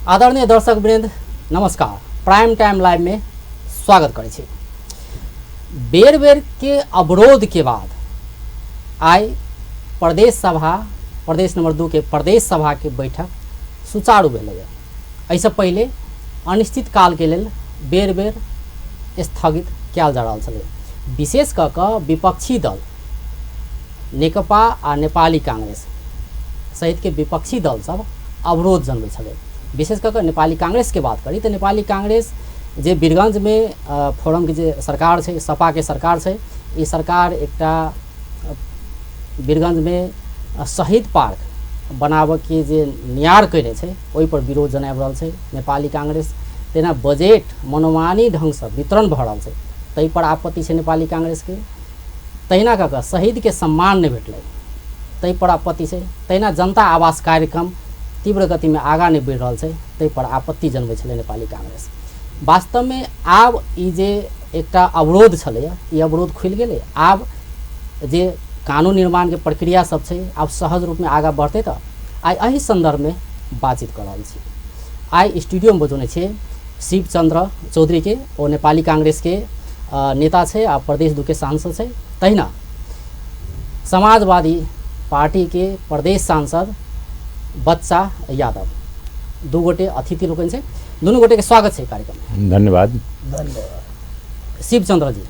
आदरणीय दर्शक वृंद नमस्कार। प्राइम टाइम लाइव में स्वागत करे छी। बेर बेर के अवरोध के बाद आइ प्रदेश सभा प्रदेश नंबर 2 के प्रदेश सभा के बैठक सुचारू भेलै। ऐसे पहले अनिश्चित काल के लेल बेर बेर स्थगित कयल जा रहल छलै। विशेष कऽ कऽ विपक्षी दल नेकपा आ नेपाली कांग्रेस सहित के विपक्षी दल सब अवरोध जनबै छलै। विशेष कऽ नेपाली कांग्रेस के बात करी तो नेपाली कांग्रेस जे वीरगंज में फोरम के जे सरकार है, सपा के सरकार है, ये सरकार एकटा वीरगंज में शहीद पार्क बनाबे के जे नियार कैले छै ओहि पर विरोध जनाब रहल छै। नेपाली कांग्रेस तेना बजेट मनोमानी ढंग से वितरण भ रहल छै, तै पर आपत्ति छै नेपाली कांग्रेस के। तहिना कऽ शहीद के सम्मान नहीं भेटलै, तै पर आपत्ति छै। तहिना जनता आवास कार्यक्रम तीव्र गति में आगा नहीं बढ़ रहा है, तै पर आपत्ति जनबै छलै नेपाली कांग्रेस। वास्तव में आब ई जे एकटा अवरोध छलै, ई अवरोध खुल गेलै। आब जे कानून निर्माण के प्रक्रिया सब छै आब सहज रूप में आगा बढ़ते। तो आई एहि संदर्भ में बातचीत कर रहल छी। आई स्टूडियो में बजौने छे शिव चंद्र चौधरी के, ओ नेपाली कांग्रेस के नेता छे आ प्रदेश 2 के सांसद छे। तहिना समाजवादी पार्टी के प्रदेश सांसद बच्चा यादव, दू गोटे अतिथि लोकन से, दोनों गोटे के स्वागत है कार्यक्रम में। धन्यवाद। शिव चंद्र जी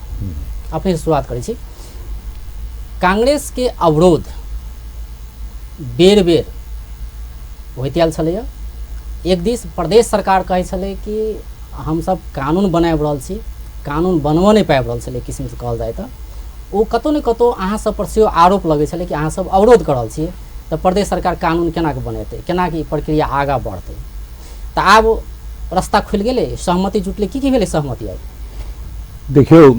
अपने शुरुआत करै छी। कांग्रेस के अवरोध बेर बेर होइत आयल छलै। एक दिस प्रदेश सरकार कहै छलै कि हम सब कानून बनाबि रहल छी, कानून बनबो नहीं पाबि रहल छलै, किस्म से कहल जाए तो ओ कतौ ने कतौ अहाँ सब पर सेहो आरोप लगै छलै कि अहाँ सब अवरोध कर रहल छियै, तो प्रदेश सरकार कानून केना के बनेतै, केना की प्रक्रिया आगा बढ़तै। तो आब रास्ता खुल गेलै, सहमति जुटलै। की भेलै सहमति? आई देखियो,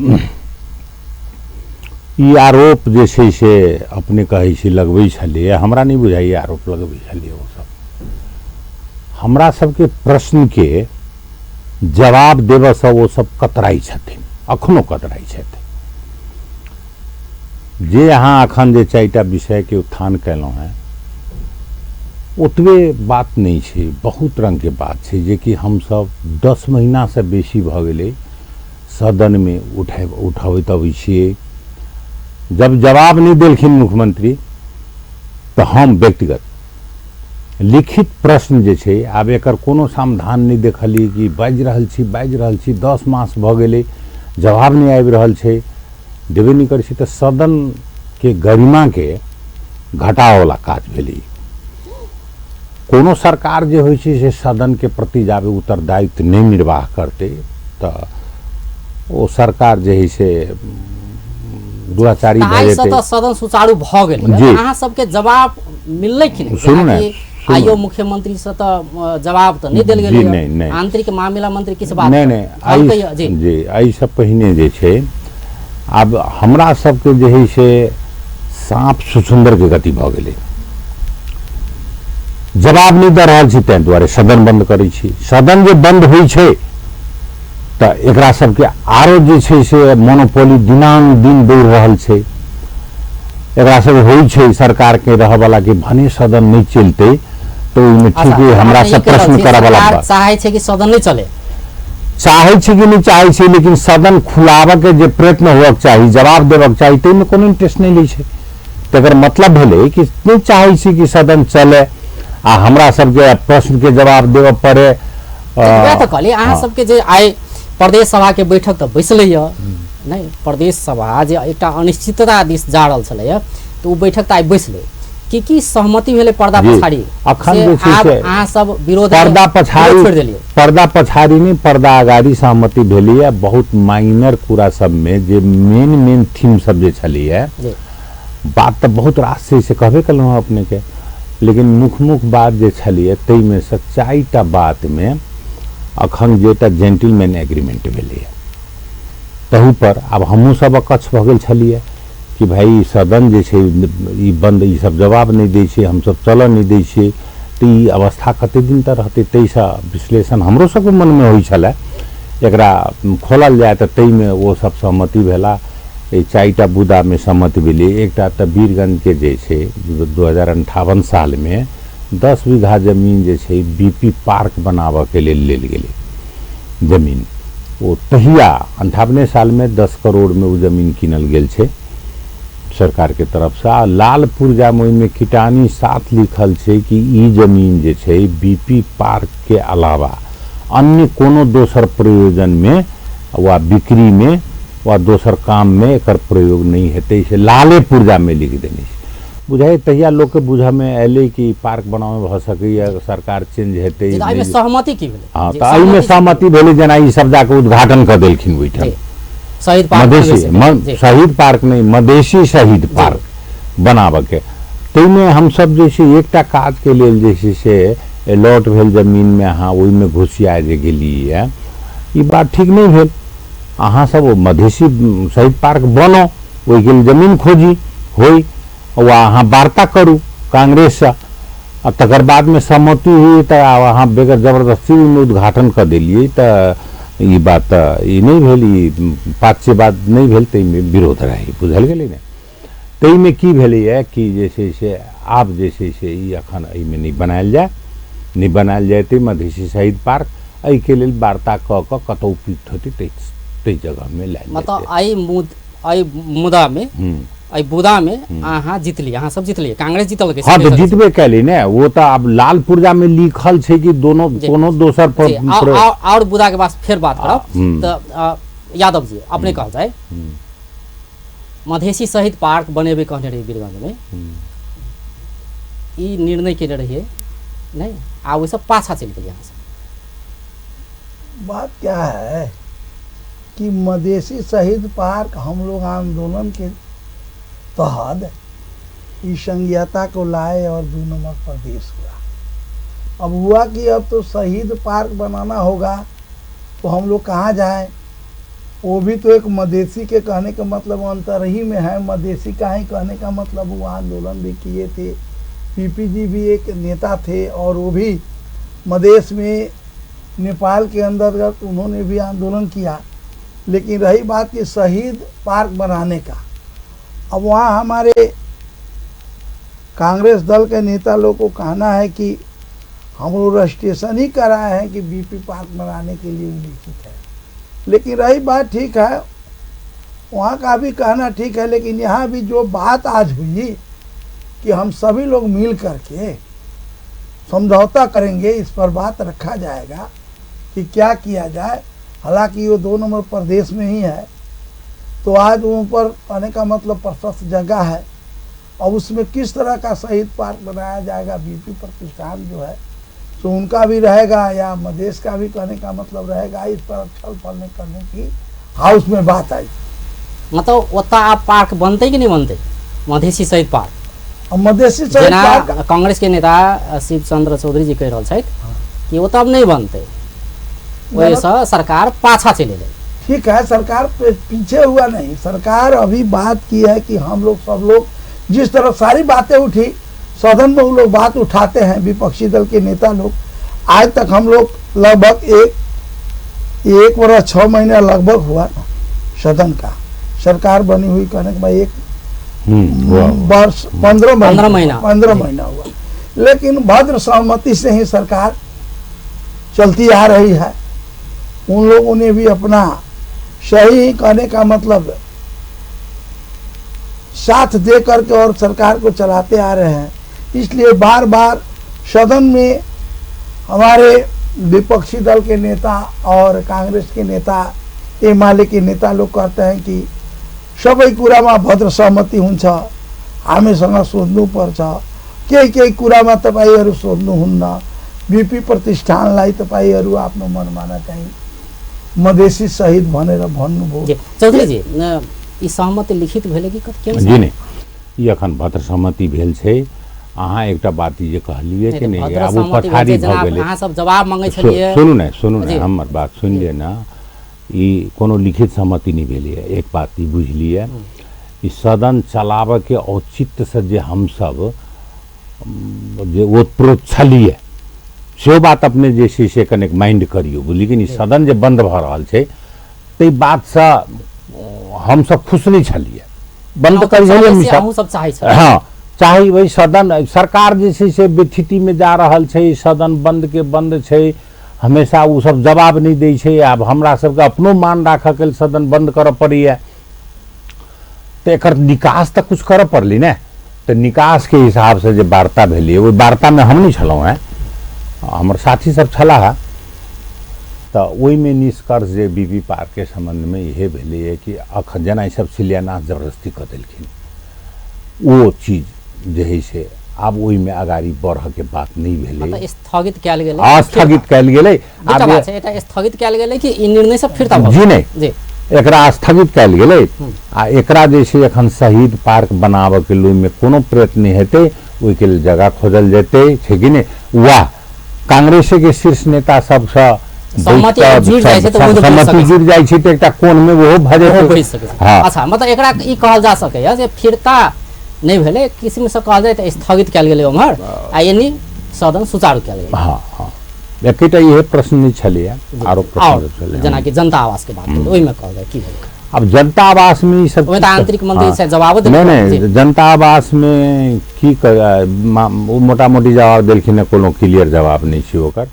ई आरोप जे छै से अपने कहै छी लगबै छलियै, हमरा नहीं बुझाइए आरोप लगबै छलियै। ओ सब हमरा सबके प्रश्न के जवाब देबऽ से वो सब कतराई छथिन, अखनो कतराई छथिन। जे अहाँ अखन जे 4टा विषय के उत्थान कैलहुँ हैं, ओतबे बात नहीं छै, बहुत रंग के बात छै जे कि हम सब 10 महीना से बेसी भ गेलै सदन में उठाबैत अबै छियै। जब जवाब नहीं देलखिन मुख्यमंत्री तो हम व्यक्तिगत लिखित प्रश्न जे छै, आब एकर कोनो समाधान नहीं देखलिए कि बाजि रहल छी 10 मास भ गेलै, जवाब नहीं आबि रहल छै, देबे नहीं करै छै। तो सदन के गरिमा के घटाव वाला काज भेलै। कोनो सरकार जे होइ छै से सदन के प्रति जाबे उत्तरदायित्व नहीं निर्वाह करते तो ओ सरकार जे है से दुआचारी भए जेतै। तो सदन सुचारू भ गेलै, अहाँ सबके जवाब मिललै कि नहीं? सुनू ने, आइयो मुख्यमंत्री से तो जवाब तो नहीं देल गेलै। आंतरिक मामला मंत्री किस बात नहीं आई सब पहिने जे छै, आब हमरा सबके जे है से सांप सुसुंदर के गति भ गेलै। जवाब नहीं दे रहल छी, तै दुआरे सदन बंद करै छी। सदन जे बंद होइ छै तो एकरा सबके आरो जे छै से मोनोपोली दिनानुदिन बढ़ि रहल छै। एकरा सब होइ छै सरकार के रह वाला के भने सदन नहीं चलते तो ओहिमे ठीक है हमरा सब प्रश्न करऽ वाला बात चाहै छै कि सदन नहीं चले, चाहै छै कि नहीं चाहै छै, लेकिन सदन खुलाबऽ के जे प्रयत्न होबक चाही, जवाब देबक चाही, तैमे कोनो इंटरेस्ट नहीं लै छै। तकर मतलब भेलै कि नहीं चाहै छी कि सदन चले आ हमरा सबके प्रश्न के जवाब देबऽ पड़े। तो कहलिए अहाँ सबके जे आइ प्रदेश सभा के बैठक तो बैसलै नहीं, प्रदेश सभा जे एकटा अनिश्चितता दिस जा रहल छलै, तो ओ बैठक तो आइ बैसलै। की सहमति भेलै पर्दा पछाड़ी? अखन जे छै से अहाँ सब विरोध पर्दा पछाड़ी छोड़ि देलियै, पर्दा पछाड़ी नहीं पर्दा आगाड़ी सहमति भेलै। बहुत माइनर पूरा सब में जे मेन थीम सब जे छलै, बात तो बहुत रास छै से कहबे कलहुँ अपने के, लेकिन मुख बात जे छलिए तै में से 4टा बात में अखन जेटा जेंटलमैन एग्रीमेंट भेलै, तहू पर आब हमहूँ सब अकच्छ भ गेल छलिए कि भाई सदन जे छै ई बंद, ई सब जवाब नहीं दै छै, हम सब चलऽ नहीं दै छियै, तो ई अवस्था कते दिन तक रहतै। तैसा विश्लेषण हमरो सबके मन में होइ छलै, एकरा खोलल जाए तो तै में वो सब सहमति भेला। 4टा बुदा में सहमति भेलै। एकटा तो वीरगंज के जे छै 2058 साल में 10 बीघा जमीन जे छै बीपी पार्क बनाबऽ के लेल गेलै जमीन। वो तहिया 58 साल में 10 करोड़ में वो जमीन कीनल गेल छै सरकार के तरफ से। आ लाल पुर्जा में कीटानी साथ लिखल छै कि ई जमीन जे छै बीपी पार्क के अलावा अन्य कोनो दोसर प्रयोजन में वा बिक्री में वा दोसर काम में एकर प्रयोग नहीं हेतै से लाले पुर्जा में लिख देने छै। बुझाइ तहिया लोग के बुझ में एले कि पार्क बनावे भ सकैया, सरकार चेंज हेतै। एहिमे सहमति की भेलै? हाँ, तो एहिमे सहमति भेलै जेना ई सब जाके उद्घाटन कर देलखिन ओइठाम शहीद पार्क शहीद पार्क नहीं मधेसी शहीद पार्क बनाबे के। तैमे हम सब जे छै एकटा काज के लेल जे छै से अलॉट भेल जमीन में अहाँ ओइमे घुसिया जे गेलिए, ई बात ठीक नहीं भेल। अहाँ सब मधेसी शहीद पार्क बनो, ओइ के लेल जमीन खोजी होई वा अहाँ वार्ता करू कांग्रेस से, आ तकर बाद में सहमति हुई तो अहाँ बेगर जबरदस्ती में उद्घाटन कर दिलिए तो ई बात ई नहीं भेल, ई पाँच बात नहीं भेल, तैमे विरोध रही बुझल गेलै ने। तैमे की भेलैए कि जे छै से आब जे छै से ई अखन एहिमे नहीं बनायल जाए, नहीं बनायल जाए मधेसी शहीद पार्क। एहि के लेल वार्ता क के कतौ उपयुक्त होतै तै जगह में लायल मतलब आई मुद्दा में आई बुदा में अहाँ जीतलिए, अहाँ सब जीतलिए, कांग्रेस जीतल के। हाँ, तो जीतबे कैली ने। वो तो अब लाल पुर्जा में लिखल छै कि दोनों कोनो दोसर पर और बुदा के पास फिर बात करब। तो यादव जी अपने कह जाए मधेसी शहीद पार्क बनेबे कहने रही वीरगंज में, ई निर्णय के रहिए नहीं आ वो सब पाछा चल गए। यहाँ से बात क्या है कि मधेसी शहीद पार्क हम लोग आंदोलन के तहत इस संघीयता को लाए और 2 नंबर प्रदेश हुआ। अब हुआ कि अब तो शहीद पार्क बनाना होगा तो हम लोग कहाँ जाएं? वो भी तो एक मधेसी के कहने का मतलब अंतर ही में है। मधेसी का ही कहने का मतलब वो आंदोलन भी किए थे, पीपी जी भी एक नेता थे और वो भी मधेश में नेपाल के अंतर्गत उन्होंने भी आंदोलन किया। लेकिन रही बात कि शहीद पार्क बनाने का, अब वहाँ हमारे कांग्रेस दल के नेता लोग को कहना है कि हम लोग रजिस्ट्रेशन ही कराए हैं कि बीपी पार्क बनाने के लिए उल्लिखित है। लेकिन रही बात ठीक है, वहाँ का भी कहना ठीक है, लेकिन यहाँ भी जो बात आज हुई कि हम सभी लोग मिल करके समझौता करेंगे, इस पर बात रखा जाएगा कि क्या किया जाए। हालांकि वो 2 नंबर प्रदेश में ही है, तो आज वहाँ पर आने का मतलब प्रशस्त जगह है। और उसमें किस तरह का शहीद पार्क बनाया जाएगा, बीपी प्रतिष्ठान जो है तो उनका भी रहेगा या मधेश का भी कहने का मतलब रहेगा, इस पर छल फल नहीं करने की हाउस में बात आई। मतलब ओता आप पार्क बनते कि नहीं बनते मधेसी शहीद पार्क? और मधेसी शहीद पार्क कांग्रेस के नेता शिव चंद्र चौधरी जी कह रहा है कि वो तब नहीं बनते, वैसा सरकार पाछा चले गई। ठीक है, सरकार पीछे हुआ नहीं, सरकार अभी बात की है कि हम लोग सब लोग जिस तरह सारी बातें उठी सदन में वो लोग बात उठाते हैं, विपक्षी दल के नेता लोग। आज तक हम लोग लगभग एक वर्ष 6 महीना लगभग हुआ ना सदन का, सरकार बनी हुई कहने के बाद 1 वर्ष 15 महीना हुआ। लेकिन भद्र सहमति से ही सरकार चलती आ रही है। उन लोगों ने भी अपना सही कहने का मतलब साथ दे करके और सरकार को चलाते आ रहे हैं। इसलिए बार बार सदन में हमारे विपक्षी दल के नेता और कांग्रेस के नेता एमाले के नेता लोग कहते हैं कि सबै कुरामा भद्र सहमति हुन्छ, हामीसँग सोध्नुपर्छ, केही कुरामा तपाईहरु सोध्नुहुन्न, बीपी प्रतिष्ठानलाई तपाईहरु आफ्नो मनमाना चाहिँ मधेसी शहीद भनेर भन्नुभयो। चौधरी जी ई सहमति लिखित भेलै कि केहन? जी नहीं, ई अखन भद्र सहमति भेल छै। अहाँ एकटा बात जे कहलिए कि नहीं, आब पठारी भ गेलै, अहाँ सब जवाब मांगे छलिए। सुनू ने हमर बात सुन लिए ना। ई कोनो लिखित सहमति नहीं भेलै। एक बात ई बुझलिए, ई सदन चलाबे के औचित्य से जे हम सब जे ओतप्रोत छलिए से बात अपने जे छै से कनेक माइंड करियो। लेकिन ई सदन जे बंद भ रहल छै तै बात से हम सब खुश नहीं छलिए। बंद कर सब चाहै छ। हाँ, चाहे वही सदन सरकार जे छै से बेथिति में जा रहल छै, सदन बंद के बंद छै, हमेशा उ सब जवाब नहीं दै छै। आब हमरा सबके अपनो मान राखऽ के सदन बंद करऽ पड़ैया, तो एकर निकास तो कुछ करऽ पड़ली ने। तो निकास के हिसाब से जो वार्ता भेलिए ओहि वार्ता में हम नहीं छलहुँ हैं, हमर साथी सब छला है। तो ओहि में निष्कर्ष जे बीपी पार्क के संबंध में यह भेलै कि जेना ई सब शिलान्यास जबरदस्ती कऽ देलखिन, वो चीज जे है से आब ओहि में अगाड़ी बढ़ऽ के बात नहीं भेलै, मतलब स्थगित कयल गेलै, स्थगित कयल गेलै। आब बात छै एटा स्थगित कयल गेलै कि ई निर्णय सब फिरता भऽ जी नहीं जी एकरा स्थगित कयल गेलै। आ एकरा जे छै एखन शहीद पार्क बनाबऽ के लेल में कोनो प्रयत्न नहीं हेतै, ओहि के लेल जगह खोजल जेतै, छै कि नहीं। वाह कांग्रेस के शीर्ष नेता सबसँ सहमति जुड़ जाइ छै, तऽ सहमति जुड़ जाइ छै, तऽ एकटा कोन में ओहो भऽ जेतै। हाँ अच्छा, मतलब एकरा ई कहल जा सकैया जे फिरता नहीं भेलै, किस्म से कहल जाए तऽ स्थगित कयल गेलै ओम्हर, आ यानी सदन सुचारू कयल गेलै। हाँ हाँ एकटा यह प्रश्न नहीं छलैया, आरो प्रश्न छलै जेना कि जनता आवास के बात भेल, ओहि में कहल जाए की भेलै। अब जनता आवास में ई सब ओहि में आंतरिक मंत्री से जवाब नहीं जनता आवास में की मोटा मोटी जवाब देलखिन है, कोनो क्लियर जवाब नहीं छै ओकर।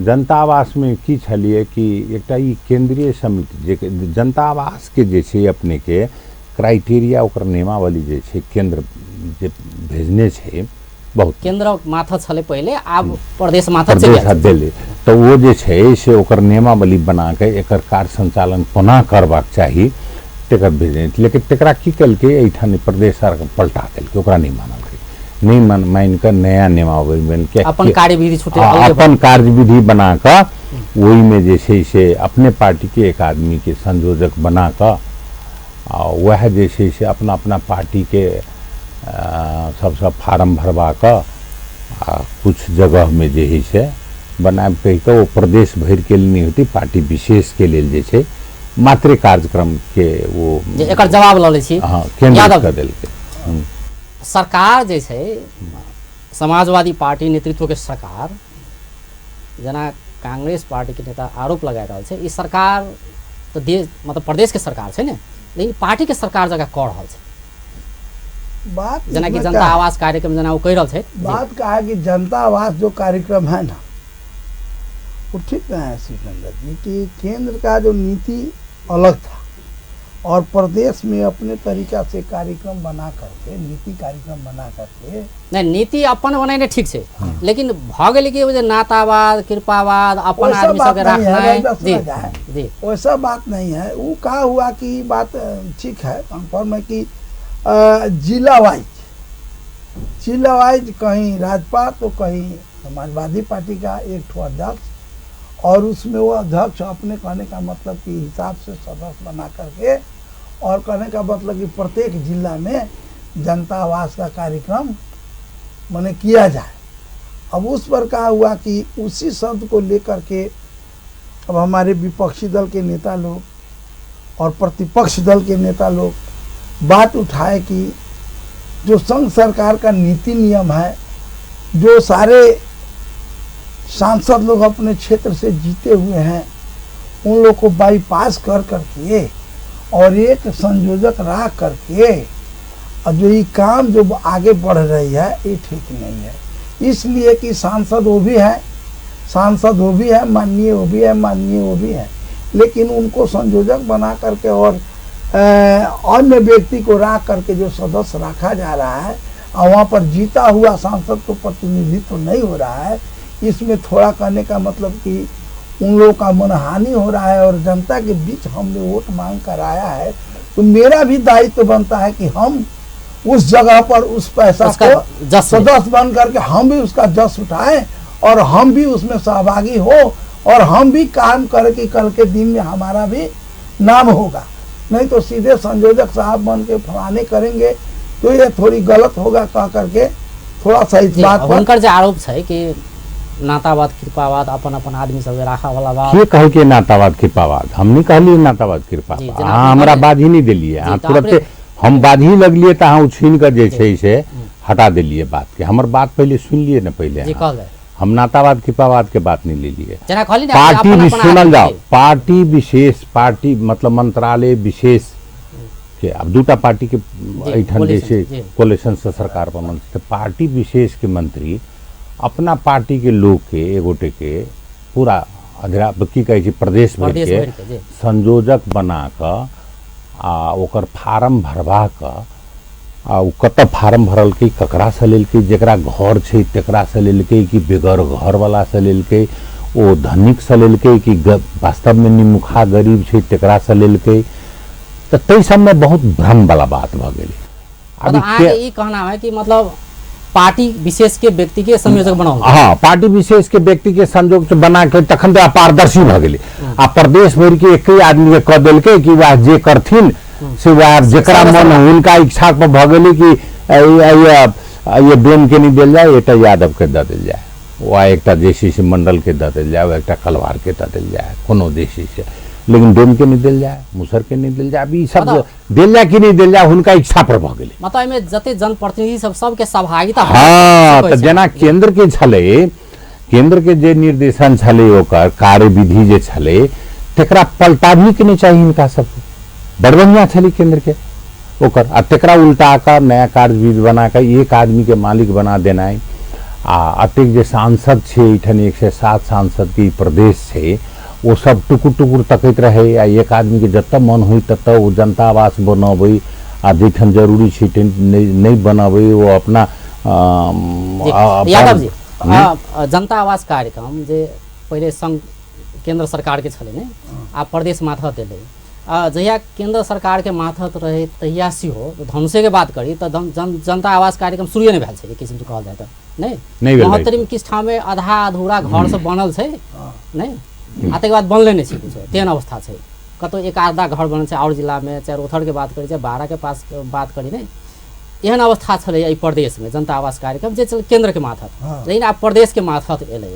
जनता आवास में की छलिए कि एकटा ई केंद्रीय समिति जे जनता आवास के जे छै अपने के क्राइटेरिया ओकर नियमावली जे छै केंद्र जे भेजने छै, बहुत केंद्र माथा छले पहले, आब प्रदेश माथा देले, तो वो जे छै से ओकर नियमावली बना के एकर कार्य संचालन कोना करबाक चाही तेकर भेजने। लेकिन तेकरा की कलके एठाम प्रदेश सरकार पलटा देलकै, ओकरा नहीं मानलकै, नहीं मान कर नया नियमावली बन के अपन कार्यविधि छूटे, अपन कार्यविधि बना कर वही में जे छै से अपने पार्टी के एक आदमी के संयोजक बना कर वह जे छै से अपना अपना पार्टी के सबसे फार्म भरवा कर कुछ जगह में जे है से बनाए कह के वो प्रदेश भर के लिए नहीं होती, पार्टी विशेष के लिए जे छै मात्र कार्यक्रम के वो एकर जवाब ल लै छी। हाँ केंद्र कर देलकै। सरकार जे छै समाजवादी पार्टी नेतृत्व के सरकार, जेना कांग्रेस पार्टी के नेता आरोप लगा रहल छै, ई सरकार तो देश मतलब प्रदेश के सरकार छै ने, लेकिन पार्टी के सरकार जगह कह रहल छै। बात जना कि जनता आवास कार्यक्रम जना वो कह रहल छै, बात कहा कि जनता आवास जो कार्यक्रम है ना वो ठीक ना है सिकंदर जी, कि केंद्र का जो नीति अलग था और प्रदेश में अपने तरीका से कार्यक्रम बना करके नीति कार्यक्रम बना करके नहीं नीति अपन बनाने ठीक है, लेकिन भ गेल कि जे नातावाद कृपावाद अपन आदमी सब के रखना है जी वैसा बात नहीं है। वो कहा हुआ कि बात ठीक है, कंफर्म है कि जिला वाइज कहीं राजपा तो कहीं समाजवादी पार्टी का एक ठो अध्यक्ष, और उसमें वो अध्यक्ष अपने कहने का मतलब कि हिसाब से सदस्य बना करके, और कहने का मतलब कि प्रत्येक जिला में जनता आवास का कार्यक्रम माने किया जाए। अब उस पर कहा हुआ कि उसी शब्द को लेकर के अब हमारे विपक्षी दल के नेता लोग और प्रतिपक्ष दल के नेता लोग बात उठाए कि जो संघ सरकार का नीति नियम है, जो सारे सांसद लोग अपने क्षेत्र से जीते हुए हैं, उन लोग को बाईपास कर करके और एक संयोजक रख करके और जो ये काम जो आगे बढ़ रही है ये ठीक नहीं है। इसलिए कि सांसद वो भी है, माननीय वो भी है, माननीय वो भी है, लेकिन उनको संयोजक बना करके और अन्य व्यक्ति को रख करके जो सदस्य रखा जा रहा है और वहाँ पर जीता हुआ सांसद को प्रतिनिधित्व तो नहीं हो रहा है। इसमें थोड़ा कहने का मतलब कि उन लोगों का मनहानि हो रहा है और जनता के बीच हमने वोट मांग कर आया है, तो मेरा भी दायित्व तो बनता है कि हम उस जगह पर उस पैसा को सदस्य बन करके हम भी उसका जस उठाएं और हम भी उसमें सहभागी हो और हम भी काम करके कल के दिन में हमारा भी नाम होगा। नहीं तो सीधे संयोजक साहब बन के फलाने करेंगे तो ये थोड़ी गलत होगा कह करके थोड़ा सा इस बात पर उनकर जो आरोप है कि नातावाद कृपावाद अपन अपन आदमी सब राखा वाला बात के कहे के नातावाद कृपावाद हम नहीं कहलिए नातावाद कृपावाद हाँ हमरा बाधी नहीं दिलिए हाँ तुरंत हम बाधी लगलिए तो हाँ छीन कर जे छै से हटा दिलिए बात के। हमर बात पहले सुन लिए न पहले हम नातावाद कृपावाद के बात नहीं ले लिए। पार्टी भी सुनल जाओ, पार्टी विशेष पार्टी मतलब मंत्रालय विशेष के अब दूटा पार्टी के ऐठन कोलिशन जैसे जी। कोलेशन से सरकार बनल तो पार्टी विशेष के मंत्री अपना पार्टी के लोग के एगोटे के पूरा अधरा की कहे प्रदेश भर प्रदेश भर के, के जी। संयोजक बना क आ ओकर फार्म भरवा क आ उ कत फार्म भरल के ककरा से लेल के जकरा घर छै तकरा से लेल के कि बेगर घर वाला से लेल के ओ धनिक से लेल के कि वास्तव में निमुखा गरीब छै तकरा से लेल के तो तई सब में बहुत भ्रम वाला बात भ गेलै मतलब अहाँके ई कहना है कि मतलब पार्टी विशेष के व्यक्ति के संयोजक बनाओ। हाँ पार्टी विशेष के व्यक्ति के संयोग से बना के तखन तो अपारदर्शी भ गेलै आ प्रदेश भर के एक ही आदमी के कह देलकै कि वह जे करथिन से वह जेकरा मन उनका इच्छा पर भ गेलै कि ये डोम के नहीं देल जाए एटा यादव के दे देल जाए वह एकटा देशी से मंडल के दे देल जाए एकटा कलवार के दे देल जाए कोनो देशी से लेकिन डोम के नहीं देल जाए मुसर के नहीं देल जाए अभी सब देल जाए कि नहीं देल जाए उनका इच्छा पर भ गेलै मतलब एहिमे जते जनप्रतिनिधि सब सबके सहभागिता हाँ तो जेना केंद्र के छले केंद्र के जे निर्देशन छले ओकर कार्यविधि जे छले तकरा पलटा भी के नहीं चाहिए इनका सब बड़ बढ़िया छले केंद्र के ओकर आ तकरा उल्टा कर नया कार्यविधि बना कर एक आदमी के मालिक बना देना है आ अतेक जे सांसद छे इठन 107 सांसद के प्रदेश छे वो सब टुकुर टुकुर तकैत रहे आ एक आदमी के जत मन हुई तत वो जनता आवास बनबै आ जैठन जरूरी छै नहीं बनबै वो अपना यादव जी जनता आवास कार्यक्रम जे पहले संघ केंद्र सरकार के छले ने आ प्रदेश माथत एलै जहिया केंद्र सरकार के माथत रहे तहिया सेहो धनुषे के बात करी तो जनता आवास कार्यक्रम शुरू नहीं भेल छै एक किस्म से कहल जाए तो नहीं 72 में किस ठाम में आधा अधूरा घर सब बनल छै नहीं आ तक बाद बनले नहीं कुछ तेहन अवस्था है कतो एक आधा घर बनल है और जिला में चाहे रोहतड़ के बात करी चाहे बारा के पास बात करी नहीं एहन अवस्था छे प्रदेश में जनता आवास कार्यक्रम जे केंद्र के माथत लेकिन आब प्रदेश के माथत एलै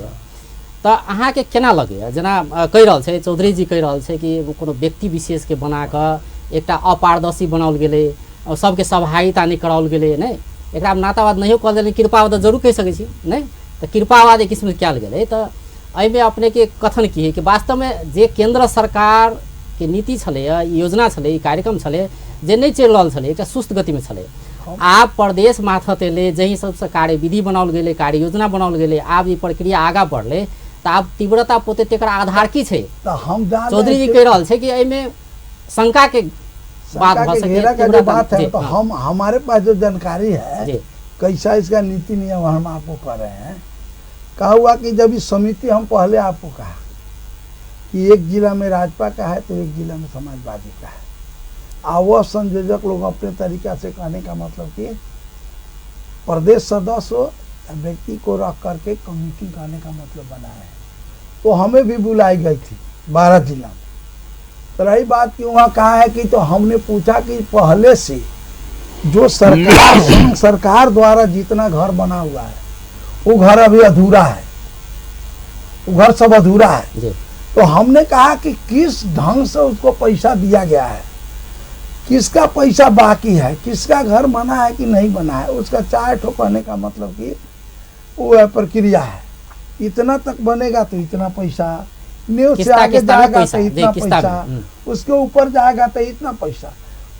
तो अहाँ के केना लगे जना कहि रहल छै चौधरी जी कहि रहल छै कि कोनो व्यक्ति विशेष के बना कऽ एकटा अपारदर्शी बनाओल गेलै और सबके सहभागिता नहीं कराओल गेलै नहीं एकरा नातावाद नहीं कहल गेलै कृपावाद जरूर कहि सकै छी नहीं तो कृपावाद एक किस्म से कयल गेलै तो एहिमे अपने के कथन की है कि वास्तव में जे केंद्र सरकार के नीति छले योजना छले कार्यक्रम छले जे नहीं चल रहल छले एकटा सुस्त गति में छले आब प्रदेश माथत एले जही सबसे कार्यविधि बनाओल गेलै कार्य योजना बनाओल गेलै आब ई प्रक्रिया आगा बढ़ले तो आब तीव्रता पोते तेकर आधार की छै तो हम चौधरी जी कह रहल छै कि एहिमे शंका के बात भ सके बात है तो हम हमारे पास जो जानकारी है कैसा इसका नीति नियम हम आपको कर रहे हैं कहा हुआ कि जब इस समिति हम पहले आपको कहा कि एक जिला में राजपा का है तो एक जिला में समाजवादी का है और वह संयोजक लोग अपने तरीका से कहने का मतलब कि प्रदेश सदस्य हो व्यक्ति को रख करके कमेटी कहने का मतलब बना है तो हमें भी बुलाई गई थी 12 जिला में तो रही बात कि वहाँ कहा है कि तो हमने पूछा कि पहले से जो सरकार द्वारा जितना घर बना हुआ है वो घर अभी अधूरा है वो घर सब अधूरा है तो हमने कहा कि किस ढंग से उसको पैसा दिया गया है किसका पैसा बाकी है किसका घर बना है कि नहीं बना है उसका 4 ठो कहने का मतलब कि वो प्रक्रिया है इतना तक बनेगा तो इतना पैसा न्यूज से आगे जाएगा तो इतना पैसा उसके ऊपर जाएगा तो इतना पैसा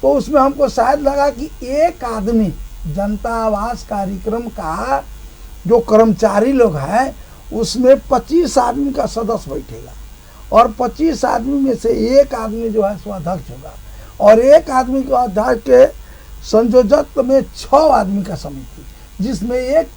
तो उसमें हमको शायद लगा कि एक आदमी जनता आवास कार्यक्रम का जो कर्मचारी लोग हैं उसमें 25 आदमी का सदस्य बैठेगा और 25 आदमी में से एक आदमी जो है सो अध्यक्ष होगा और एक आदमी को अध्यक्ष के संयोजक में 6 आदमी का समिति जिसमें एक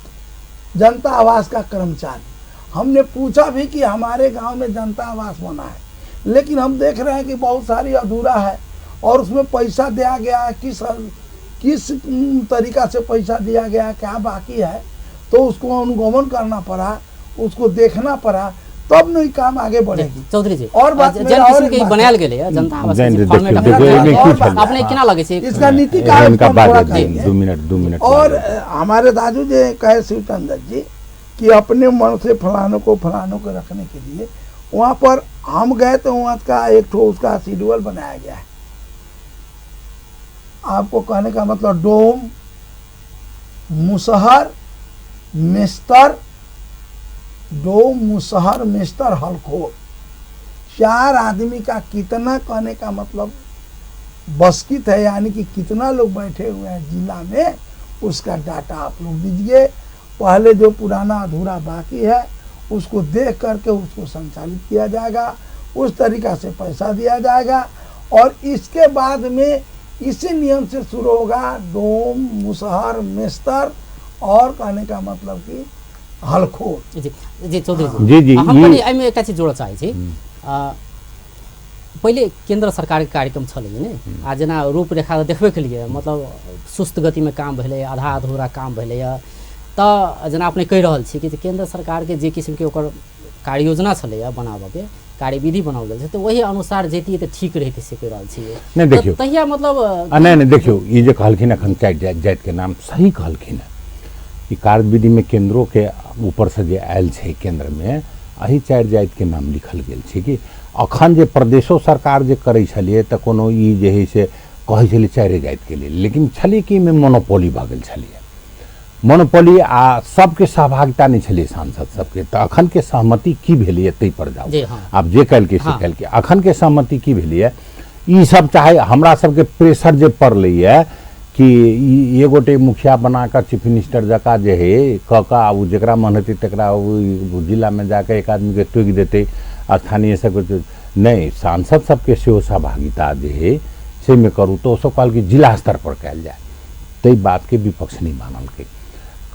जनता आवास का कर्मचारी हमने पूछा भी कि हमारे गांव में जनता आवास बना है लेकिन हम देख रहे हैं कि बहुत सारी अधूरा है और उसमें पैसा दिया गया है किस तरीका से पैसा दिया गया है क्या बाकी है तो उसको अनुगमन करना पड़ा उसको देखना पड़ा तब नहीं काम आगे बढ़ेगी चौधरी जी और बात बनायल गेलै जनता आवास अपने केना लगे छै इसका नीति का 2 मिनट और हमारे दादू जी कहे शिवचंद्र जी कि अपने मन से फलानों को रखने के लिए वहाँ पर हम गए तो वहाँ का एक ठो उसका शेड्यूल बनाया गया है आपको कहने का मतलब डोम मुसहर मिस्तर डोम मुसहर मिस्टर हलखोर 4 आदमी का कितना कहने का मतलब बस्कित है, यानी कि कितना लोग बैठे हुए हैं जिला में, उसका डाटा आप लोग दीजिए। पहले जो पुराना अधूरा बाकी है उसको देख करके उसको संचालित किया जाएगा, उस तरीक़ा से पैसा दिया जाएगा। और इसके बाद में इसी नियम से शुरू होगा डोम, मुसहर, मेस्तर और कहने का मतलब कि हलखोर। जी चौधरी जी हम पनि एहिमे एकटा चीज जोड़ चाहै छी। पहिले केंद्र सरकार के कार्यक्रम छलै ने, आ जेना रूपरेखा देखबे के लिए मतलब सुस्त गति में काम भेलै, आधा अधूरा काम भेलै, तऽ जेना अपने कहि रहल छी कि केंद्र सरकार के जे किस्म के ओकर कार्य योजना छलै बनाबऽ के, कार्यविधि बनाओल गेल छै, तऽ वही अनुसार जैतियै तऽ ठीक रहितै से कहि रहल छी। नहीं देखियो तहिया मतलब नहीं देखियो ये जो कहलखिन अखन चारि जाति के नाम सही कहलखिन है। ई कार्यविधि में केंद्रों के ऊपर से जे आयल छै केंद्र में अही चारि जाति के नाम लिखल गेल छै कि अखन जे प्रदेशो सरकार जे करै छलिए तऽ कोनो ई जे है से कहै छलै चारि जाति के लिए, लेकिन छलै कि में मोनोपोली भऽ गेल छलिए। मोनोपोली आ सबके सहभागिता नहीं छलै सांसद सबके, तऽ अखन के सहमति की भेलै तै पर जाउ। आब जे कहलकै से कहलकै, अखन के सहमति की भेलै, ई सब चाहे हमरा सबके प्रेशर जे पड़लै कि ये गोटे मुखिया बनाकर चीफ मिनिस्टर जका जे है कका उ जकरा मन हेतै तकरा जिला में जाकर एक आदमी के टोकि देते, स्थानीय सबके नहीं, सांसद सबके सेहो सहभागिता जे है से में करू। तो सब कहल कि जिला स्तर पर कयल जाए, तै बात के विपक्ष नहीं मानलकै,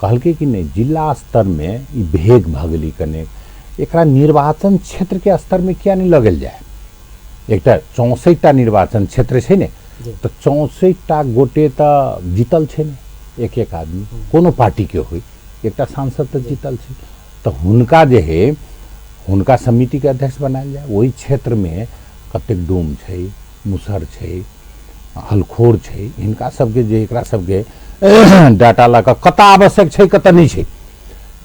कहलकै कि नहीं जिला स्तर में ई भेग भऽ गेलै कने, एकरा निर्वाचन क्षेत्र के स्तर में किया नहीं लगल जाए। एकटा 64टा निर्वाचन क्षेत्र छै ने, तो 64टा गोटे तऽ जीतल छै ने, एक एक आदमी कोनो पार्टी के होई, एकटा सांसद तऽ जीतल छै, तो हुनका जे है हुनका समिति के अध्यक्ष बनायल जाए। वही क्षेत्र में कतेक डोम छै, मुसहर छै, हलखोर छै, हिनका सबके जे एकरा सबके डाटा लगा कत आवश्यक छै कत नहीं छै,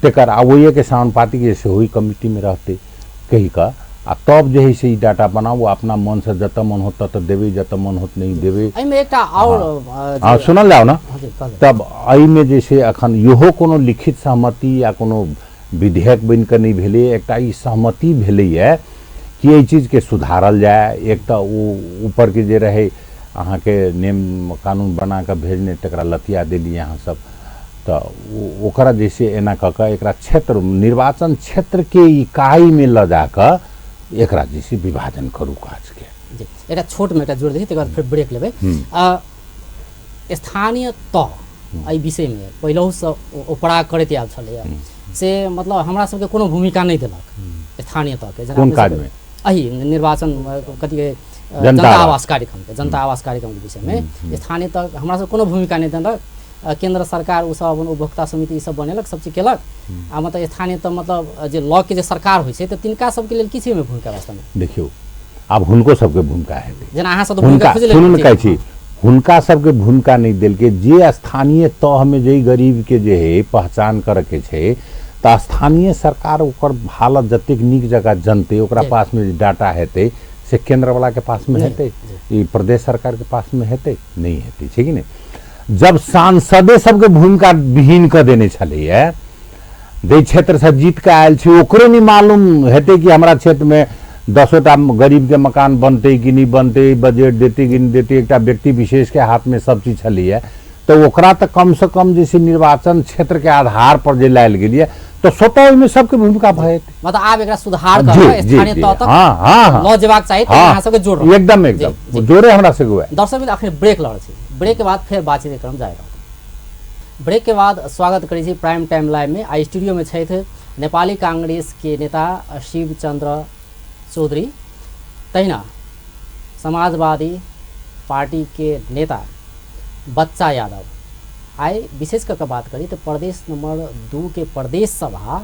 तेकर आ वही के समानुपाती के से हुई कमिटी में रहते कही का, आ तब जे है से डाटा बनाओ अपना मन से जत मन होता तो देवे, जत मन होत नहीं देवे। एहिमे एकटा और हाँ सुनल जाओ ना, तब एहि में जैसे अखन इहो कोनो लिखित सहमति या कोनो विधेयक बन के नहीं भेले, एकटा ई सहमति भेले है कि एहि चीज के सुधारल जाए। एक तो ऊपर के जे रहे अहाँ के नियम कानून बना के भेजने तकरा लतिया देली यहाँ सब, तो ओकरा जैसे एना कऽ के एकरा क्षेत्र निर्वाचन क्षेत्र के इकाई में ल जाकर एकरा जैसे विभाजन करू काज के। एक छोट में जोड़ दी, फिर ब्रेक लेबै। स्थानीय तह एहि विषय में पहले से उपरा करते आयल छलै से मतलब हमरा सबके कोनो भूमिका नहीं देलक स्थानीय तह के, कोन काज में एहि निर्वाचन कथी जनता आवास कार्यक्रम के, जनता आवास कार्यक्रम के विषय में स्थानीय तह हमरा सब कोनो भूमिका नहीं देलक। केंद्र सरकार उ सब उपभोक्ता समिति सब बनेलक, सब चीज केलक, आ मतलब स्थानीय तह मतलब जे लॉ के जे सरकार होइ छै तऽ तिनका सबके लेल किछि में भूमिका वास्तव में देखियो आब हुनको सबके भूमिका हेतै, जेना अहाँ सब तऽ भूमिका खोजले सुनू न कहै छी हुनका सबके भूमिका नहीं देल के, जे स्थानीय तह में जे गरीब के जे है पहचान करे के छै तऽ स्थानीय सरकार ओकर हालत जतेक नीक जगह जनते ओकरा पास में डाटा हेतै से केंद्र वाला के पास में हेतै, ई प्रदेश सरकार के पास में हेतै नहीं हेतै, छै कि नहीं। जब सांसदे सबके भूमिका विहीन कर देने छलैया, जे क्षेत्र से जीत के आयल छै ओकरो नहीं मालूम हेतै कि हमरा क्षेत्र में 10टा गरीब के मकान बनते कि नहीं बनते, बजट देते कि नहीं देते, एक व्यक्ति विशेष के हाथ में सब चीज छलैया, तो ओकरा तो कम से कम जैसे निर्वाचन क्षेत्र के आधार पर जे लायल गेलिए तो स्वतः में सबके भूमिका भए मतलब आब एकरा सुधार कर स्थानीय तह तक लॉ जेबाक चाहिए, तो अहाँ सबके जोड़ एकदम जोड़े हमरा से हुआ। दर्शक मित्र अखन ब्रेक लड़ छी, ब्रेक के बाद फिर बातचीत क्रम जाएगा। ब्रेक के बाद स्वागत करै छी प्राइम टाइम लाइव में। आई स्टूडियो में छथि नेपाली कांग्रेस के नेता शिवचंद्र चौधरी, तहिना समाजवादी पार्टी के नेता बच्चा यादव। आई विशेष करके बात करी तो प्रदेश नंबर 2 के प्रदेश सभा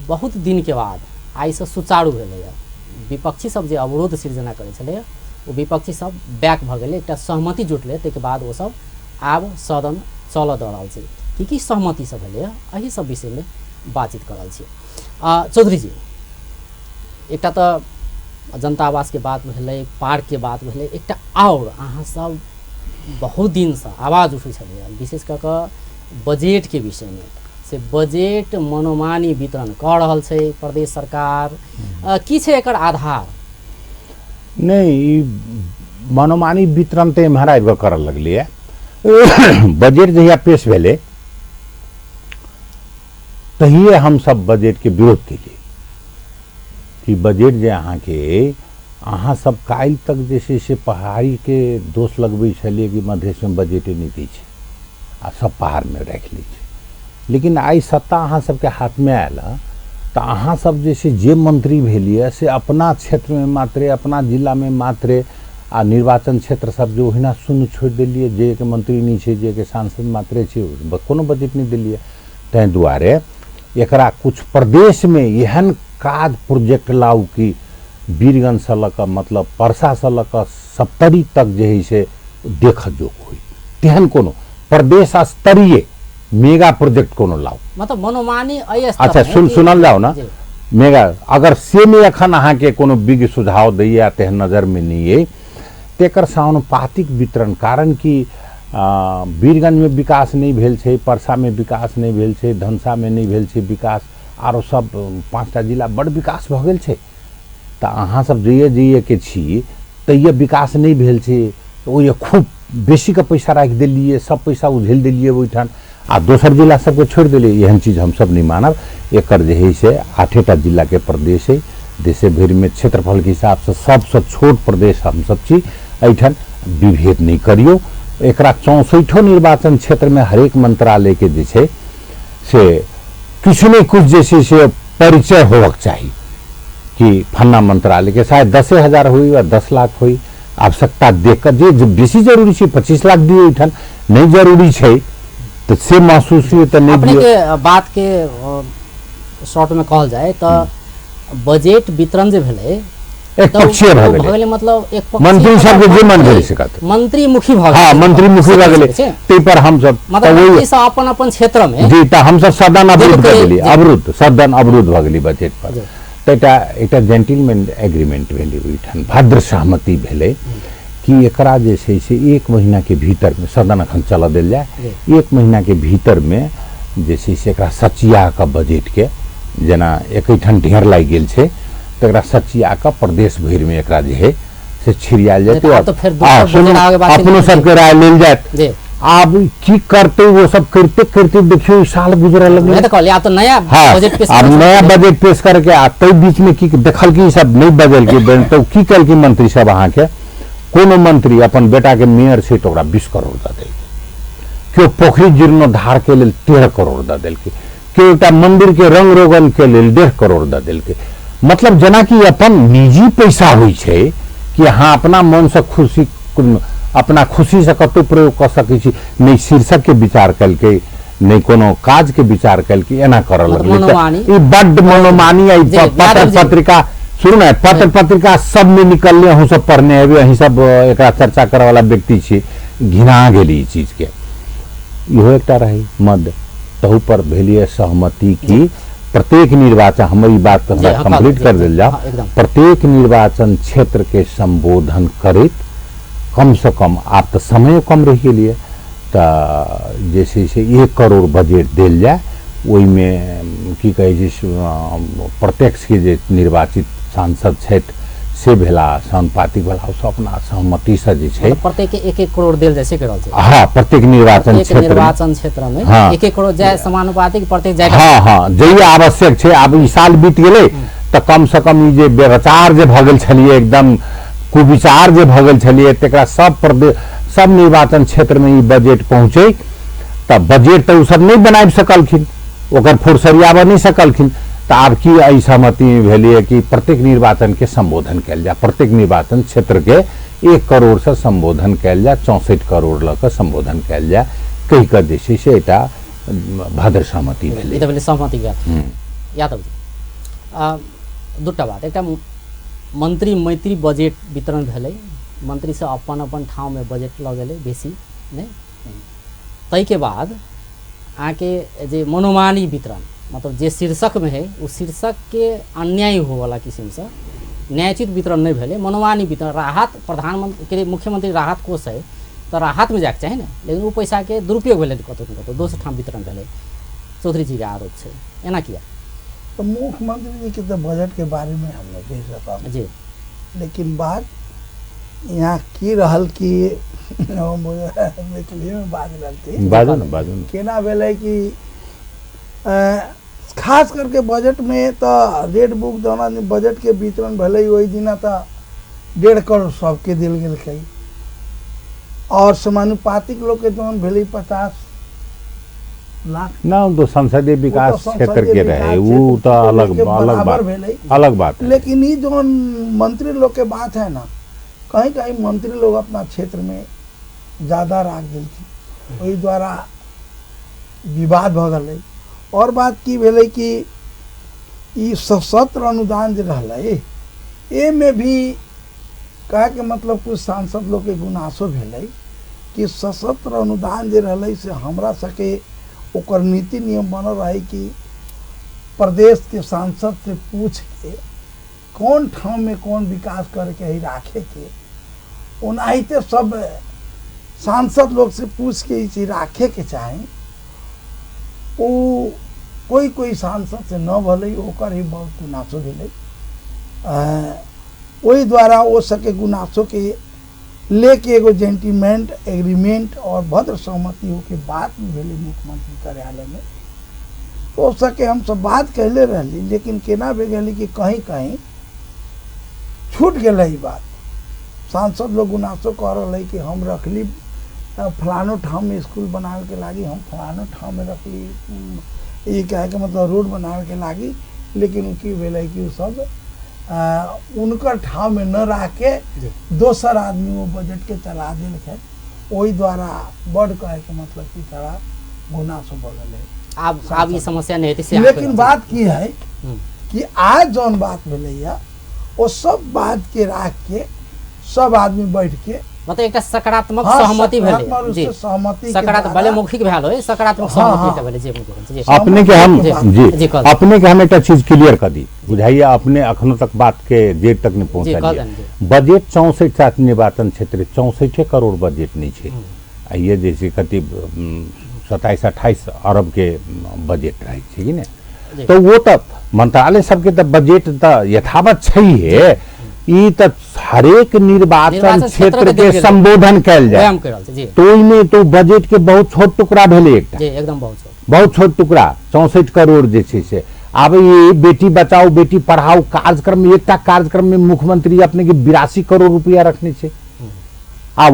बहुत दिन के बाद आई से सुचारू भेलै। विपक्षी सब जे अवरोध सृजना करै छलै वो विपक्षी सब बैक भ गेलै, एकटा सहमति जुटलै, ताहिके बाद वो सब आब सदन चलऽ दऽ रहल छै। की सहमति सब भेलै एहि सब विषय में बातचीत कर रहल छी। चौधरी जी, एकटा तऽ जनता आवास के बात भेलै, पार्क के बात भेलै, एकटा और अहाँ सब बहुत दिन से आवाज उठै छलै विशेष कऽ कऽ बजट के विषय में, से बजट मनोमानी वितरण कऽ रहल छै प्रदेश सरकार, की छै एकर आधार? नहीं मनोमानी वितरण तो एम्हर आबि कर लगलिए बजट जहिया पेश भेले तहिए हम सब बजट के विरोध केलिए कि बजट जे अहाँ सब काल्हि तक जे छै से पहाड़ी के दोष लगबै छलिए कि मधेश में बजटे नहीं दै छै आ सब पहाड़ में राखि लै छै लेकिन आई सत्ता अहाँ सबके हाथ में आयल तो अहाँ सब जे छै जे मंत्री भेलिए से अपना क्षेत्र में मात्रे अपना जिला में मात्रे आ निर्वाचन क्षेत्र सब जो ओहिना शून्य छोड़ दिलिए जे के मंत्री नहीं छै जे के सांसद मात्रे छै कोनो बजट नहीं दिलिए तै दुआरे एकरा कुछ प्रदेश में एहन काज प्रोजेक्ट लाऊ कि वीरगंज से लक मतलब परसा से लक सप्तरी तक जे है से देख जोग हुई तेहन कोनो प्रदेश स्तरीय मेगा प्रोजेक्ट कोनो लाऊ मतलब मनोमानी अय स्तर अच्छा में कि- सुनल जाओ ना जी। मेगा अगर से में अखन अहाँ के कोनो बिग सुझाव दैया तेहन नजर में नहीं है तेकर समानुपातिक वितरण कारण कि वीरगंज में विकास नहीं भेल छै परसा में विकास नहीं भेल छै धनसा में नहीं भेल छै विकास आरो सब 5टा जिला बड़ विकास भ गेल छै तो अहाँ सब जइए के छी तैये विकास नहीं भेल छै ओहि खूब बेसी के पैसा राखि देलिए सब पैसा उझेल देलिए ओहिठाम आ दोसर जिला सबके छोड़ देलिए एहन चीज हम सब नहीं मानब एकर जे है से 8टा जिला के प्रदेश है देशे भरि में क्षेत्रफल के हिसाब से सबसे छोट प्रदेश हम सब छी एहिठाम विभेद नहीं करियो एकरा 64 निर्वाचन क्षेत्र में हरेक मंत्रालय के जे छै से किछु नहीं कुछ जे छै से परिचय होबक चाहिए कि फन्ना मंत्रालय के शायद 10,000 हुई या 10 लाख हुई आवश्यकता देख कर जे बेसी जरूरी छै 25 लाख दिए एठान नहीं जरूरी छै तो से महसूस हुई तो नहीं अपने दिए के बात के शॉर्ट में कहल जाए तो बजट वितरण जे भेलै एक तो पक्षीय भऽ वो गेलै गेलै मतलब एक पक्षीय मंत्री सबके जे मन भेल से कहत मंत्री मुखी भऽ हाँ मंत्री मुखी भऽ गेलै छै। तै पर हम सब मतलब मंत्री सब अपन अपन क्षेत्र में जी त हम सब सदन अवरुद्ध के- भऽ गेली जी। अवरुद्ध सदन अवरुद्ध भऽ गेली बजट पर जी। त एकटा जेंटलमैन एग्रीमेंट भेलै ओहिठाम भद्र सहमति भेलै कि एकरा जे छै से 1 महीना के भीतर में सदन अखन चलऽ देल जाय 1 महीना के भीतर में जे छै से एकरा सचिया के बजट के जेना एकैठाम ढेर लागि गेल छै त एकरा सचिया के प्रदेश भरि में एकरा जे है से छिड़ियाल नहीं जेतै तो आप तो फिर दूसरा बजट आगे बात अपनो नहीं सबके राय लेल जायत जी आब की करते वो सब करते करते देखियो ई साल गुजरे मैं लगे तो कहलिए आप तो नया हाँ बजट पेश अब करबै नया छथिन। बजट पेश करके आ तै बीच में की देखल की सब नहीं बदल के तो की कल की मंत्री सब अहाँ के कोनो मंत्री अपन बेटा के मेयर से तो ओकरा 20 करोड़ दे देल केओ पोखरी जीर्णोद्धार के लेल 13 करोड़ दे देल केओ एकटा मंदिर के रंग रोगन के लेल 1.5 करोड़ दे देल मतलब जेना कि अपन निजी पैसा होइ छै कि अहाँ अपना मन से खुशी अपना खुशी से कतौ प्रयोग कर सकै छी नहीं शीर्षक के विचार कलके नहीं कोनो काज के विचार कलके एना करऽ लगलै मनोमानी। ई बड्ड मनोमानी आई जी, पत्र यादव जी। पत्रिका सुनू ना पत्र पत्रिका सब में निकलले अहूँ सब पढ़ने हेबे अहीं सब एकरा चर्चा करे वाला व्यक्ति छी घिना गेली ई चीज के इहो एकटा रही मद तहु पर भेलिए सहमति की प्रत्येक निर्वाचन हम ई बात जी, हाँ, कंप्लीट जी, कर जी, देल जाओ हाँ, एकदम। प्रत्येक निर्वाचन क्षेत्र के संबोधन करैत कम से कम आप तो समय कम रह गेलिए तो जैसे से 1 करोड़ बजट देल जाए ओहि में की कहे छै प्रत्यक्ष के जे निर्वाचित सांसद छथि से भेला समानुपातिक भेला ओ सब अपना सहमति से जे छै मतलब प्रत्येक के 1-1 करोड़ देल जाय से कह रहल छै हाँ प्रत्येक निर्वाचन एक क्षेत्र में निर्वाचन क्षेत्र में हाँ। 1-1 करोड़ जाय समानुपातिक प्रत्येक जाय हाँ हाँ जे आवश्यक छै आब ई साल बीत गेलै तऽ कम से कम ई जे व्यवचार जे भऽ गेल छलिए एकदम कुविचार जे भऽ गेल छलिए तकरा सब प्रदेश सब निर्वाचन क्षेत्र में ई बजट पहुँचे तऽ बजट तऽ उ सब नहीं बनाबि सकलखिन ओकर फुरसरियाबऽ नहीं सकलखिन तऽ आब की एहि सहमति में भेलिए कि प्रत्येक निर्वाचन के संबोधन कयल जाय प्रत्येक निर्वाचन क्षेत्र के 1 करोड़ से संबोधन कयल जाय 64 करोड़ लऽ कऽ संबोधन कयल जाय कहि कऽ जे छै से एकटा भद्र सहमति ई भेलै तऽ भेलै सहमति बात यादव जी दूटा बात एकटा मंत्री मैत्री बजट वितरण भेलै मंत्री सब अपन अपन ठाव में बजट लऽ गेलै बेसी नहीं तै के बाद आके जे मनोमानी वितरण मतलब जे शीर्षक में है उस शीर्षक के अन्यायी हो वाला किस्म से न्यायोचित वितरण नहीं भेलै मनोमानी वितरण राहत प्रधानमंत्री के मुख्यमंत्री राहत कोष है तो राहत में जाके चाही ना लेकिन वो पैसा के दुरुपयोग भेलै कतौ न कतौ दोसर ठाम वितरण भेलै चौधरी जी के आरोप छै एना किया तो मुख्यमंत्री जी के तो बजट के बारे में हम नहीं कह सकता जी लेकिन बात यहाँ की रहल की मैथिली में बाज रहती बाजू ना केना भेलै कि खास करके बजट में तो रेड बुक जौना बजट के वितरण भले वही दिन तो 1.5 करोड़ सबके दिल गेल है और समानुपातिक लोग के जौन भेलै 50 लाख ना तो संसदीय विकास क्षेत्र के रहे वो तो अलग बात है। लेकिन ये जो मंत्री लोग के बात है ना, कहीं कहीं मंत्री लोग अपना क्षेत्र में ज्यादा राख दिल वही द्वारा विवाद भ गए। और बात की भेलै कि ई सशस्त्र अनुदान जो रहलै ए में भी कहे के मतलब कुछ सांसद लोग के गुनासो भेलै कि सशस्त्र अनुदान जो रहलै से हमरा सके ओकर नीति नियम बनल रहे कि प्रदेश के सांसद से पूछ के कौन ठाव में कौन विकास करके ही राखे के उनाहिते सब सांसद लोग से पूछ के इसे राखे के चाहे। वो कोई सांसद से न भले ओकर ही बहुत गुनासो भेलै वही द्वारा वो सके गुनासो के लेके एगो जेंटलमैन एग्रीमेंट और भद्र सहमति हो के बात में भेले मुख्यमंत्री कार्यालय में तो सके हम सब बात कहले रहली। लेकिन केना भे गई कि कहीं कहीं छूट गई बात। सांसद लोग गुनासो कह रहे कि हम रखली फलानो ठाव में स्कूल बनावे के लागी, हम फलानो ठाव में रखली ये कहे के मतलब रोड बनावे के लागी, लेकिन उनकी भेलै कि सब उनकर ठाव में न रह के दोसर आदमी वो बजट के चला दिल है वही द्वारा बड़ कहे के मतलब की तरह गुनासो बगल है। अब ये समस्या नहीं थी। लेकिन बात की है कि आज जौन बात मिले वो सब बात के राख के सब आदमी बैठ के मतलब एक सकारात्मक सहमति भेलै जी, सकारात्मक भले मौखिक भेल हो सकारात्मक सहमति भेलै जी। अपने के हम जी अपने के हम एक चीज क्लियर कर दी बुझाइए अपने अखनो तक बात के जेर तक नहीं पहुंचा। बजट 64 निर्वाचन क्षेत्र 64 करोड़ बजट नहीं है। ये जैसे कति 27-28 अरब के बजट रहे कि ने तो वो तो मंत्रालय सबके तो बजट तो यथावत है। ई तो हरेक निर्वाचन क्षेत्र के संबोधन कैल जाए तो इनमें तो बजट के बहुत छोट टुकड़ा भेले एकदम बहुत छोट टुकड़ा 64 करोड़ जे अब ये बेटी बचाओ बेटी पढ़ाओ कार्यक्रम में एक कार्यक्रम में मुख्यमंत्री अपने के 82 करोड़ रुपया रखने से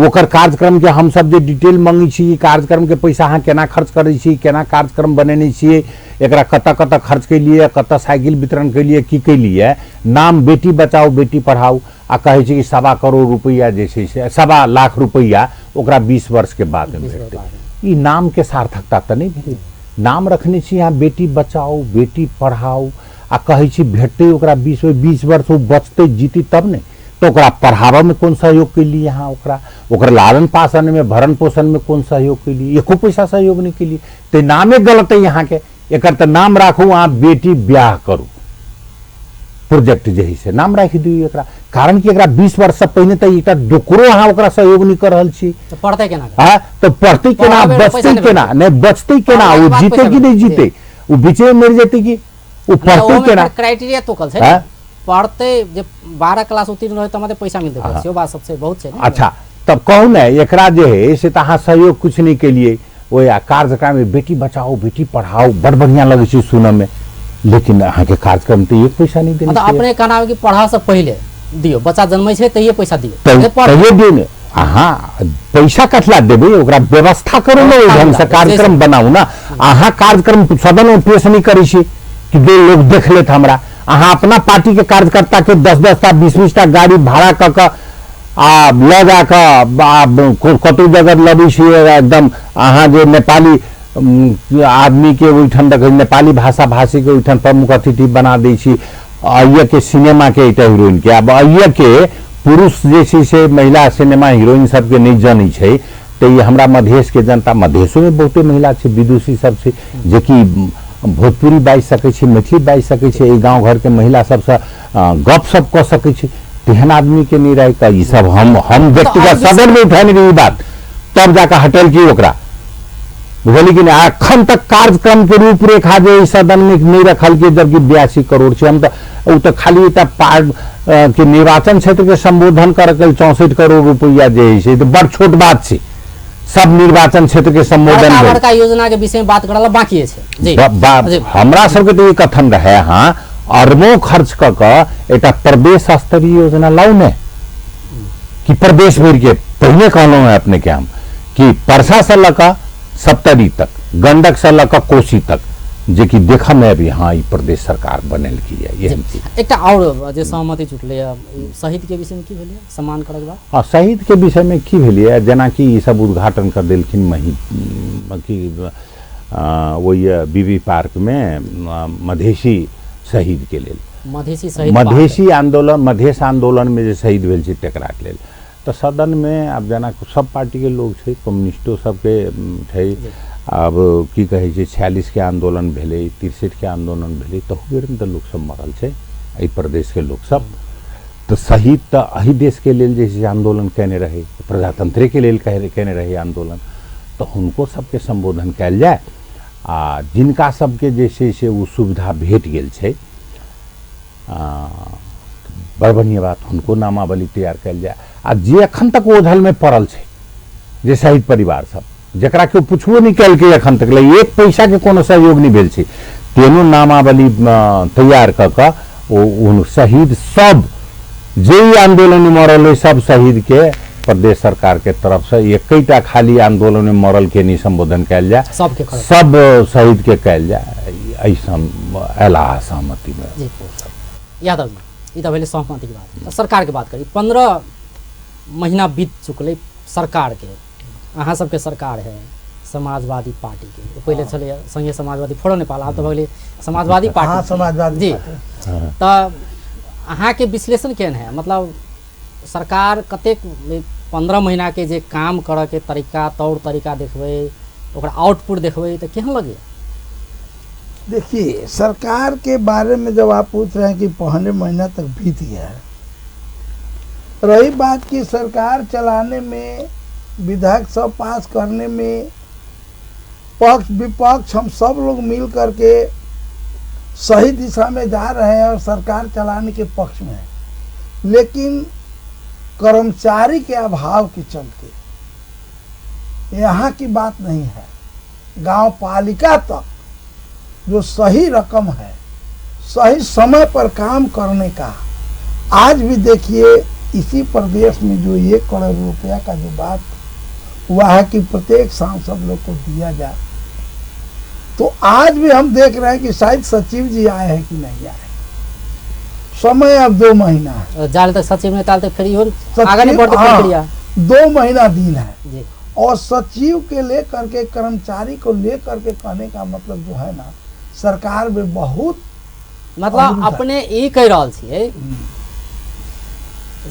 ओकर कार्यक्रम के हम सब जे डिटेल मांगी छी कार्यक्रम के पैसा अहाँ केना खर्च करै छी केना कार्यक्रम बनेने छियै एकरा कत खर्च के लिए कत साइकिल वितरण के लिए की के लिए नाम बेटी बचाओ बेटी पढ़ाओ आ कहे छी कि 1.25 करोड़ रुपया जे छै से 1.25 लाख रुपया ओकरा 20 वर्ष के बाद में भेटतै। ई नाम के सार्थकता त नहीं भेलै। नाम रखने छी यहाँ बेटी बचाओ बेटी पढ़ाओ आ कहे छी भेटतै ओकरा 20 वर्ष वो बचतै जीती तब नहीं तो ओकरा पढ़ावा में कौन सहयोग के लिए यहाँ ओकरा लालन पालन में भरण पोषण में कौन सहयोग के लिए एको पैसा सहयोग नहीं के लिए तो नामे गलत है यहाँ के एक नाम राखू आप बेटी ब्याह करू प्रोजेक्ट जही से नाम राख दियो एकरा कारण कि एकरा 20 वर्ष से पहले तो एकटा डोकरो अहाँ ओकरा सहयोग नहीं कर रहल छी तो पढ़ते केना तो पढ़ते केना बचते केना नहीं बचते केना वो जीते कि नहीं जीते वो बीचे में मर जेते कि वो पढ़ते केना क्राइटेरिया तो कल छै पढ़ते जब 12 क्लास उत्तीर्ण रहे तो पैसा मिलते है बात सबसे बहुत है। अच्छा तब कहू ना एकरा जे है से तो अहाँ सहयोग कुछ नहीं के लिए वो कार्यक्रम में बेटी बचाओ बेटी पढ़ाओ बड़ बढ़िया लगे छै सुनने में लेकिन अहाँ के कार्यक्रम तो एक पैसा नहीं देने मतलब अपने कहना है कि पढ़ा से पहले दियो बच्चा जन्मै छै तइए पैसा दियो तइए दिन अहाँ पैसा कटला देबै ओकरा व्यवस्था करू ना ढंग से कार्यक्रम बनाऊ ना अहाँ कार्यक्रम सदन में पेश नहीं करै छी कि दो लोग देख लेत हमरा अहाँ अपना पार्टी के कार्यकर्ता के 10-10 टा 20-20 टा गाड़ी भाड़ा क ल जा कतौ जगह लबै छी एकदम अहाँ जे नेपाली आदमी के ओइठन देख नेपाली भाषा भाषी के ओइठन प्रमुख अतिथि बना दै छी अइया के सिनेमा के एकटा हीरोइन के अब अइया के पुरुष जे छै से महिला सिनेमा हीरोइन सब के नहीं जानै छै तो ये हमरा मधेश के जनता मधेशो में बहुते महिला छै विदुषी सब छै जे कि भोजपुरी बाजि सकै छै मैथिली बाजि सकै छै गाँव घर के महिला सबसे गप सप कऽ सकै छै तेहन आदमी के नहीं रह ई सब हम व्यक्तिगत सदन में उठाने रही बात तब जाकर हटल की ओकरा बुझली कि नहीं। अखन तक कार्यक्रम के रूपरेखा जो सदन में नहीं रखल के, जबकि 82 करोड़ से हम तो खाली एक पार्ट के निर्वाचन क्षेत्र के संबोधन करके 64 करोड़ रुपया जे है तो बड़ छोट बात है। सब निर्वाचन क्षेत्र के संबोधन बड़का योजना के विषय में बात करला बाकी है जी। हमरा सबके तो ये कथन रहे, हाँ अरबों खर्च क एक प्रदेश स्तरीय योजना लाऊ ने कि प्रदेश भर के पहले कहलों है अपने के हम कि परसा से लका सप्तरी तक, गंडक से लका कोसी तक, जे कि देखा में अभी हाँ ये प्रदेश सरकार बनल की है। ये एक और जे सहमति जुटले शहीद के विषय में की भेलै सम्मान करक बाद। हाँ शहीद के विषय में की भेलिए, जना कि ये सब उद्घाटन कर दिलखिन मही कि वही बीबी पार्क में मधेसी शहीद के लेल, मधेसी आंदोलन, मधेश आंदोलन में जो शहीद भेल छै तेकरा के लेल। तो सदन में अब जना सब पार्टी के लोग छै, कम्युनिस्टो सबके छै, अब की कहे छै 46 के आंदोलन भेले, 63 के आंदोलन भेले, तो तो लोग सब मरल छै एहि प्रदेश के लोग सब। तो शहीद तो अही देश के लेल जैसे आंदोलन कहने रहे, प्रजातंत्र के लेल कहने रहे आंदोलन, तो उनको सबके संबोधन कैल जाए। आ जिनका सबके जैसे से वो सुविधा भेट गेल छै, बड़ बढ़िया बात, उनको नामावली तैयार कैल जाए। आ जे अखन तक ओझल में पड़ल छै, जे शहीद परिवार सब जकरा के पूछबो नहीं कैल के अखन तक एक पैसा के कोनो सहयोग नहीं भेल छै, तेनो नामावली तैयार क उन शहीद सब जे आंदोलन में मरल है सब शहीद के प्रदेश सरकार के तरफ से एकटा खाली आंदोलन में मरल के नहीं संबोधन कैल जाए, सब शहीद के कैल जाए, ऐसा एला सहमति में। यादव जी, ये तो सहमति की बात। सरकार के बात करी, 15 महीना बीत चुकल सरकार के, अहाँ सबके सरकार है समाजवादी पार्टी के, पहले चले संघीय समाजवादी फोड़ो नेपाल, आब तो भले समाजवादी पार्टी। हाँ, समाजवादी जी। तो अहाँ के विश्लेषण केहन है, मतलब सरकार कतेक 15 महीना के जे काम करे के तरीका तौर तरीका देखबे, ओकरा आउटपुट देखबे तो केहन लगे? देखिए, सरकार के बारे में जब आप पूछ रहे हैं कि पहले महीना तक बीत गया है, रही बात की सरकार चलाने में, विधेयक सब पास करने में, पक्ष विपक्ष हम सब लोग मिल करके सही दिशा में जा रहे हैं और सरकार चलाने के पक्ष में है, लेकिन कर्मचारी के अभाव के चलते यहाँ की बात नहीं है, गांव पालिका तक जो सही रकम है, सही समय पर काम करने का, आज भी देखिए इसी प्रदेश में जो 1 करोड़ रुपया का जो बात हुआ है कि प्रत्येक सांसद लोग को दिया जाए, तो आज भी हम देख रहे हैं कि शायद सचिव जी आए हैं कि नहीं आए, समय अब 2 महीना है, जाल तक सचिव ने ताल तक फ्री हो आगे नहीं बढ़ते प्रक्रिया, 2 महीना दिन है जी। और सचिव के लेकर के, कर्मचारी को लेकर के कहने का मतलब जो है ना, सरकार में बहुत मतलब अपने ई कह रहा छे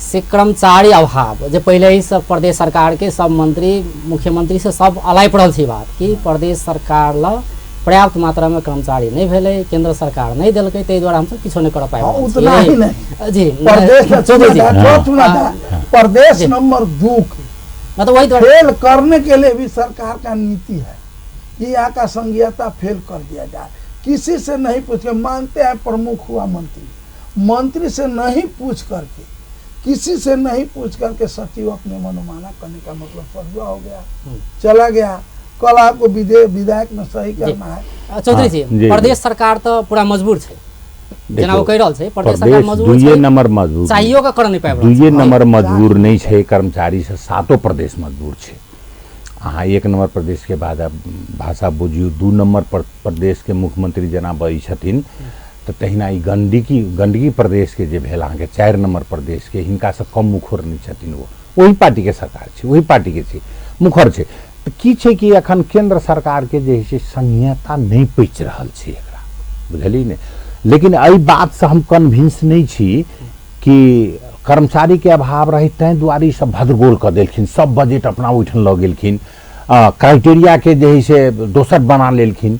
से कर्मचारी अभाव, जो पहले ही सब प्रदेश सरकार के सब मंत्री मुख्यमंत्री से सब अलाई पड़ल थी बात कि प्रदेश सरकार ला पर्याप्त मात्रा में कर्मचारी नहीं भेले, केंद्र सरकार नहीं दिलके, ते द्वारा हम सब किछो नहीं कर पाए। उतना ही नहीं जी, प्रदेश नंबर 2 मतलब वही फेल करने के लिए भी सरकार का नीति है कि यहाँ का संघीयता फेल कर दिया जाए, किसी से नहीं पूछ के, मानते हैं प्रमुख हुआ मंत्री, मंत्री से नहीं पूछ करके, किसी से नहीं पूछ करके सचिव अपने मनोमाना करने का मतलब फर्जा हो गया, चला गया। कल आपको विधायक में सही करना है। चौधरी जी, प्रदेश सरकार तो पूरा मजबूर है, जना वो कह रहल छै प्रदेश सरकार मजबूर छै, 2 नंबर मजबूर चाहियो का कर नहीं पाए, 2 नंबर मजबूर नहीं छै, कर्मचारी से 7 प्रदेश मजबूर छै। अहाँ 1 नंबर प्रदेश के बाद अब भाषा बुझियो 2 नंबर प्रदेश के मुख्यमंत्री जना बई छथिन, तो तहिना ई गंडकी प्रदेश के जे भेल अहाँके 4 नंबर प्रदेश के, हिनका से कम मुखर नहीं छथिन, वो वही पार्टी के सरकार छै, वही पार्टी के छै, मुखर छै। तो की छै कि अखन केंद्र सरकार के जे है संहिता नहीं पचि रहल छै एकरा, बुझली ने। लेकिन एहि बात से हम कन्विंस नहीं छी कि कर्मचारी के अभाव रही, तैं दुआरे सब भद्रगोल कर देलखिन, सब बजट अपना ओहिठाम लऽ गेलखिन, क्राइटेरिया के जे है से दोसर बना लेलखिन,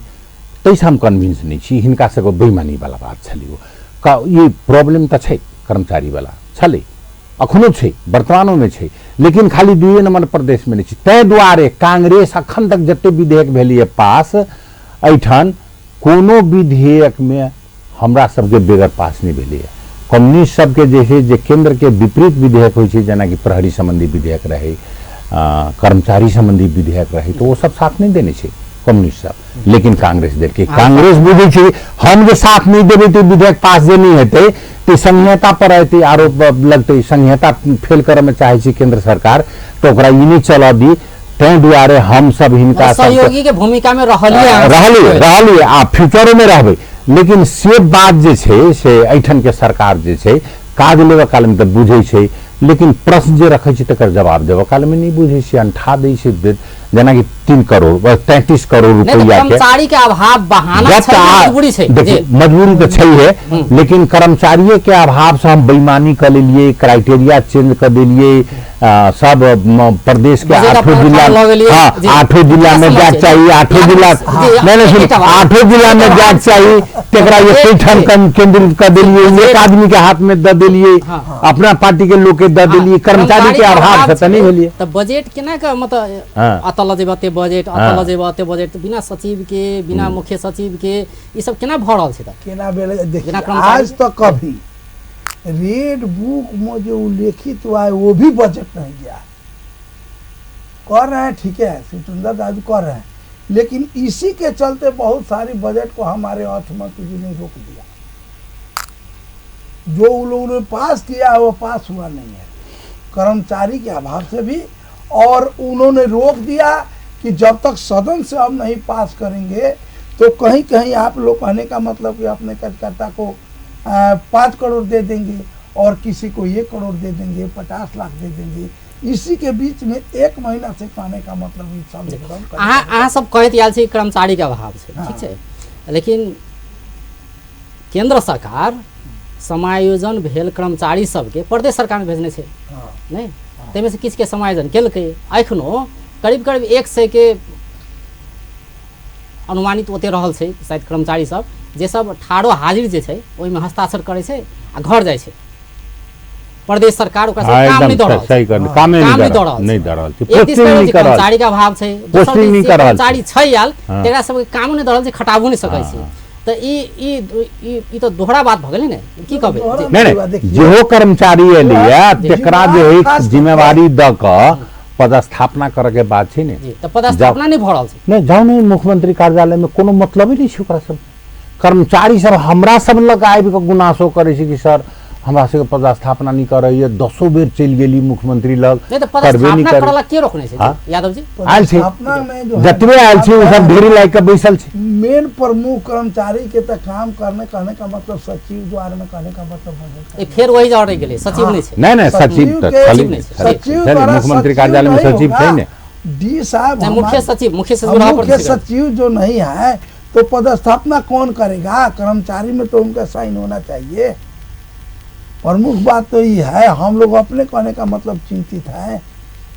तैसे हम कन्विंस नहीं छी। हिनका सबके बेईमानी वाला बात छलै, ये प्रॉब्लम तो छै कर्मचारी वाला छलै, अखनो छै, वर्तमानो में छै, लेकिन खाली 2 नंबर प्रदेश में नहीं छै। तै दुआरे कांग्रेस अखन तक जते विधेयक भेलिए पास, एठन कोनो विधेयक में हमरा सबके बेगर पास नहीं भेलिए। कम्युनिस्ट सबके जे केंद्र के विपरीत विधेयक होइ छै, जेना कि प्रहरी संबंधी विधेयक रहे, कर्मचारी संबंधी विधेयक रहे, तो वो सब साथ नहीं देने छै कम्युनिस्ट सब, लेकिन कांग्रेस देलकै। कांग्रेस बुझे छै हम जे साथ नहीं देबै तो विधेयक पास जे नहीं हेतै तो संहिता पर एतै आरोप लगतै, संहिता फेल करे में चाहे छै केंद्र सरकार, तो ओकरा ई नहीं चलऽ दी। तै दुआरे हम सब हिनका सहयोगी के भूमिका में रहलिए आ फ्यूचरो में रहबै। लेकिन से बात जे छै से एठन के सरकार जे छै काज लेबे काल में तो बुझे छै, लेकिन प्रश्न जे रखे छै तकर जवाब देबे काल में नहीं बुझे छै, अंठा दै छै। जेना कि 3 करोड़ 33 करोड़ रुपया के कर्मचारी के अभाव बहाना छै, मजबूरी छै। मजबूरी तो छै है, लेकिन कर्मचारियों के अभाव से हम बेईमानी कर लेलिए, क्राइटेरिया चेंज कर दिलिए, सब प्रदेश के 8 जिला, हाँ 8 जिला में जांच चाहिए, 8 जिला नहीं 8 जिला में जांच चाहिए, तेकरा ये ठन केंद्रित कर दिलिए, एक आदमी के हाथ में दे दिलिए, अपना पार्टी के लोग के दे दिलिए, कर्मचारी के अभाव से नहीं भेलिए। तो बजट केना का मतलब अतल जेबते बजट, अतल जेबते बजट, बिना सचिव के, बिना मुख्य सचिव के, ये सब केना भ रहल छै? त केना बेले देखिए, आज तक कभी रेड बुक में जो उल्लेखित हुआ है वो भी बजट नहीं गया। कर रहे हैं, ठीक है, सुंदर दादू कर रहे हैं, लेकिन इसी के चलते बहुत सारी बजट को हमारे अर्थमंत्री जी ने रोक दिया। जो उन लोगों ने पास किया है वो पास हुआ नहीं है, कर्मचारी के अभाव से भी, और उन्होंने रोक दिया कि जब तक सदन से हम नहीं पास करेंगे तो कहीं कहीं आप लोग कहने का मतलब कि अपने कार्यकर्ता को 5 करोड़ दे देंगे और किसी को 1 करोड़ दे देंगे, 50 लाख दे देंगे। इसी के बीच में 1 महीना से कहने का मतलब ई सब एकदम अहाँ सब कहैत आयल छी कर्मचारी के अभाव छै, ठीक छै, लेकिन केंद्र सरकार समायोजन भेल कर्मचारी सबके प्रदेश सरकार में भेजने छै, नहीं तैमे से किछु के समायोजन केलकै। एखनो करीब करीब 100 के अनुमानित ओते रहल छै शायद कर्मचारी सब, जे सब ठाड़ो हाजिर जे छै ओहि में हस्ताक्षर करे छै आ घर जाय छै। प्रदेश सरकार ओकरा से काम नहीं द रहल छै, काम नहीं द रहल छै, पोस्टिंग नहीं कर रहल, कर्मचारी के अभाव छै, पोस्टिंग नहीं कर रहल, कर्मचारी छै आयल तेकरा सब के काम नहीं द रहल छै, खटाबो नहीं सकै छै। तो ई तो दोहरा बात भ गेलै ने, की कहबै? नहीं जेहो कर्मचारी एलिया तेकरा जे है जिम्मेवारी द क पदस्थापना करे के बात छै ने, तो पदस्थापना नहीं भ रहल छै। नहीं जाओ नहीं, मुख्यमंत्री कार्यालय में कोनो मतलब ही नहीं छै ओकरा सब। कर्मचारी सब हमरा सब लग आबि के गुनासो करे छै कि सर हमरा से पदस्थापना नहीं कर रही है, 10 बेर चल गेली मुख्यमंत्री लग, नहीं तो पदस्थापना करला के रोकने छै यादव जी? आयल छै जतबे आयल छै उ सब ढेरी लायक के बैसल छै। मेन प्रमुख कर्मचारी के त काम करने कहने का मतलब सचिव द्वारा में कहने का मतलब बजट फिर वही जा रही गेलै, सचिव नहीं छै। नहीं सचिव त खाली सचिव मुख्यमंत्री कार्यालय में सचिव छै ने, डी साहब मुख्य सचिव जो नहीं है तो पदस्थापना कौन करेगा? कर्मचारी में तो उनका साइन होना चाहिए। प्रमुख बात तो ये है, हम लोग अपने कहने का मतलब चिंतित है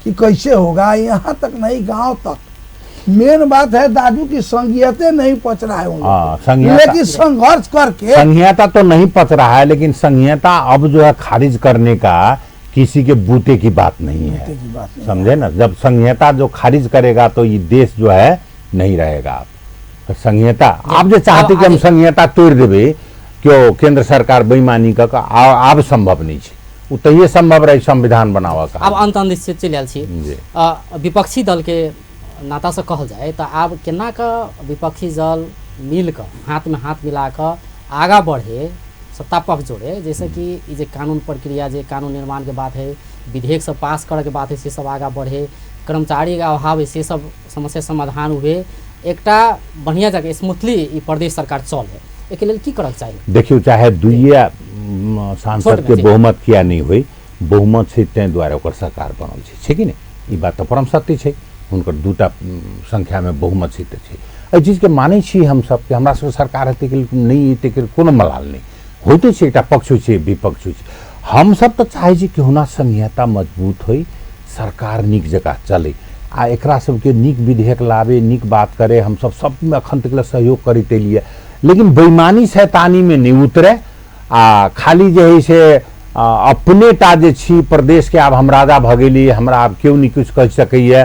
कि कैसे होगा, यहाँ तक नहीं गांव तक। मेन बात है दादू की संघीयते नहीं पच रहा है, लेकिन संघर्ष करके संघीयता तो नहीं पच रहा है, लेकिन संघीयता अब जो है खारिज करने का किसी के बूते की बात नहीं है, समझे ना? जब संघीयता जो खारिज करेगा तो ये देश जो है नहीं रहेगा। संघीयता आप जो चाहते कि हम संघीयता तोड़ देवे, क्यों केंद्र सरकार बेईमानी का आब संभव नहीं है, वो तो ये संभव रहे संविधान बनावा का। अब अंत निश्चित चल आयल छी, विपक्षी दल के नाता से कहल जाए तो आब केना का विपक्षी दल मिल कर हाथ में हाथ मिला कर आगा बढ़े, सत्ता पक्ष जोड़े, जैसे कि ये जो कानून प्रक्रिया, जो कानून निर्माण के बात है, विधेयक सब पास करे के बात है, से सब आगा बढ़े, कर्मचारी का अभाव है से सब समस्या समाधान हुए, एकटा बढ़िया जगह स्मूथली ई प्रदेश सरकार चले, एक लेल की करक चाहिए? देखियो चाहे दुइया सांसद के बहुमत किया नहीं हुई, बहुमत से तै द्वारा ओकर सरकार बनल छै कि नहीं? ई बात तो परम सत्य छै, हुनकर 2टा संख्या में बहुमत सिद्ध छै। एहि चीज के मानै छी हम सब कि हमरा सब सरकार हेतै कि नहीं हेतै के कोनो मलाल नहीं होते छै, एकटा पक्ष छै विपक्ष छै। हम सब तो चाहे छी कि हुना संहिता मजबूत होई, सरकार नीक जगह चले, आ एकरा सबके नीक विधेयक लावे, नीक बात करे, हम सब में अखन तक सहयोग करते लिए, लेकिन बेईमानी शैतानी में नहीं उतरे, आ खाली जो है से अपने टा जे छी प्रदेश के आब हम राजा भ गेली, हमरा आब केओ नहीं कुछ कह सकैया,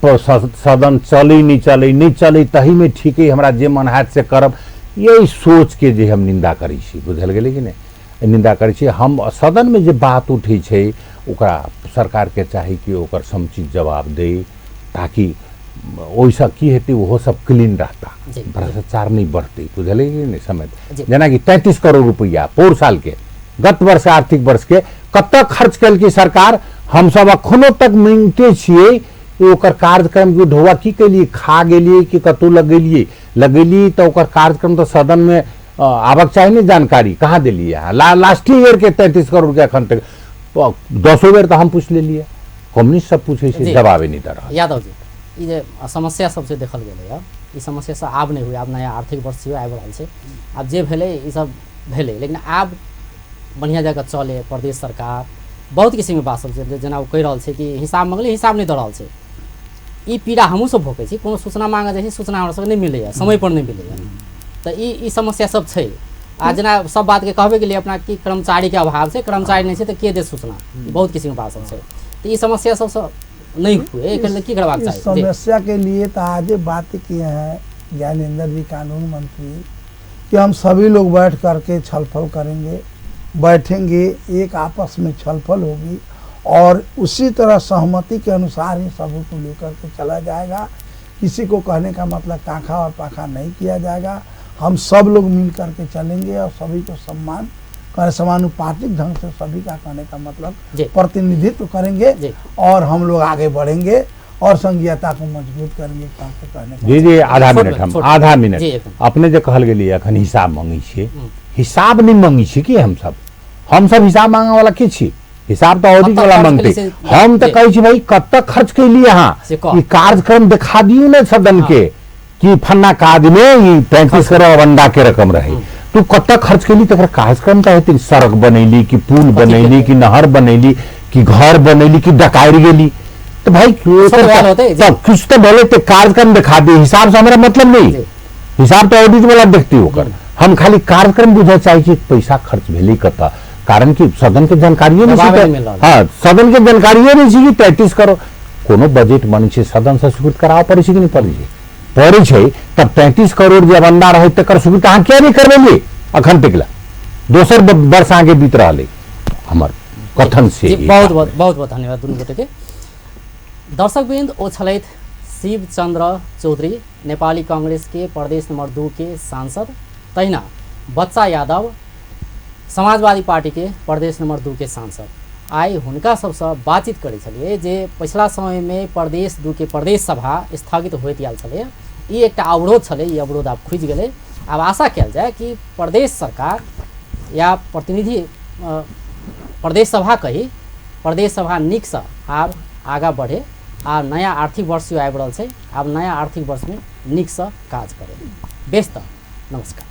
सदन चले नहीं चले तही में ठीक है, हमरा जे मन हाथ से करब, यही सोच के जे हम निंदा करै छी, बुझल गेलै कि नहीं, निंदा करै छी। हम सदन में जे बात उठै छै ओकरा सरकार के चाही कि ओकर समुचित जवाब दे, ताकि ओइसा की हेतै ओहो सब क्लीन रहता, भ्रष्टाचार नहीं बढ़ते, बुझल कि नहीं समय। जेना कि 33 करोड़ रुपया पौर साल के गत वर्ष आर्थिक वर्ष के कतक खर्च कल की सरकार, हम सब अखनो तक मांगते छियै ओकर कार्यक्रम के ढोआ की कैलिए, खा गेलिए कि कतौ लगेलिए तो ओकर कार्यक्रम तो सदन में आबक चाहिए नहीं, जानकारी कहाँ दिलिए। लास्ट ईयर के 33 करोड़ के अखन तक 10 बेर तो हम पूछ लेलिए, कम्युनिस्ट सब पूछे से जवाब नहीं दे रहा। यादव जी, ये समस्या सबसे देखल गेलै, ई समस्या से आब नहीं हुई, आब नया आर्थिक वर्ष आबि रहल छै, आब जे भेलै ई सब भेलै, लेकिन आब बढ़िया जगह चले प्रदेश सरकार बहुत किसिम के बात सब छै, जेना ओ कहि रहल छै कि हिसाब मंगले हिसाब नहीं दऽ रहल छै। ई पीड़ा हमहूँ सब भोगै छी, कोनो सूचना मांगे जाइ छै, सूचना हमरा सबके नहीं मिलैया, समय पर नहीं मिलैया, तो ई समस्या सब छै। आ जेना सब बात के कहबे के लिए अपना कि कर्मचारी के अभाव छै, कर्मचारी नहीं छै तो के दे सूचना, बहुत किसिम के बात सब छै, तो ई समस्या सब नहीं हुए, एक की करबाक चाहिए। इस समस्या के लिए तो आज बात किए हैं ज्ञानेंद्र जी कानून मंत्री कि हम सभी लोग बैठ करके छलफल करेंगे, बैठेंगे, एक आपस में छलफल होगी और उसी तरह सहमति के अनुसार ही सभी को लेकर के चला जाएगा। किसी को कहने का मतलब काखा और पाखा नहीं किया जाएगा, हम सब लोग मिल करके चलेंगे और सभी को समानुपातिक ढंग से सभी का कहने का मतलब प्रतिनिधित्व करेंगे और हम लोग आगे बढ़ेंगे और संघीयता को मजबूत करेंगे। जी आधा मिनट अपने जो कहल गेली अखन हिसाब मांगे छियै, हिसाब नहीं मांगे छी कि हम सब हिसाब मांगे वाला के छी, हिसाब तो ऑडिट वाला मांगते, हम तो कहे छी भाई कब तक खर्च कैलिए, हाँ ये कार्यक्रम दिखा दियो ना सदन के कि फन्ना काज में 35 करोड़ अंडा के रकम रहे, तू कब तक खर्च कैली, तो कार्यक्रम का हेतु सड़क बनैली कि पुल बनैली कि नहर बनैली कि घर बनैली कि डकाइर गेली, तो भाई कुछ तो बोले तो कार्यक्रम दिखा दिए, हिसाब से हमारा मतलब नहीं, हिसाब तो ऑडिट वाला देखती होकर, हम खाली कार्यक्रम बुझे चाहिए पैसा खर्च भेली कत, कारण कि सदन के जानकारियों नहीं, हाँ सदन के जानकारियों नहीं छी कि 33 करोड़ कोनो बजट बने छै सदन से स्वीकृत कराओ पड़े छै कि नहीं पड़े छै, तब 33 करोड़ जब अंडा रहे तक स्वीकृत अहाँ क्या नहीं करबेलिए अखन तक दोसर वर्ष आगे बीत रहा है हमार कथन से। बहुत बहुत धन्यवाद दुनू गोटे के। दर्शक बिंद ओ छलैथ शिव चंद्र चौधरी, नेपाली कांग्रेस के प्रदेश नंबर 2 के सांसद, तहिना बच्चा यादव समाजवादी पार्टी के प्रदेश नंबर 2 के सांसद। आई हुनका सबसे बातचीत करै छलिए जे पिछला समय में प्रदेश 2 के प्रदेश सभा स्थगित होइत आयल छलै, ई एकटा अवरोध छलै, ई अवरोध आब खुजि गेलै। आब आशा कयल जाए कि प्रदेश सरकार या प्रतिनिधि प्रदेश सभा कही, प्रदेश सभा नीक से आब आगा बढ़े, आब नया आर्थिक वर्ष आबि रहल छै, आब नया आर्थिक वर्ष में नीक से काज करे। बेस त नमस्कार।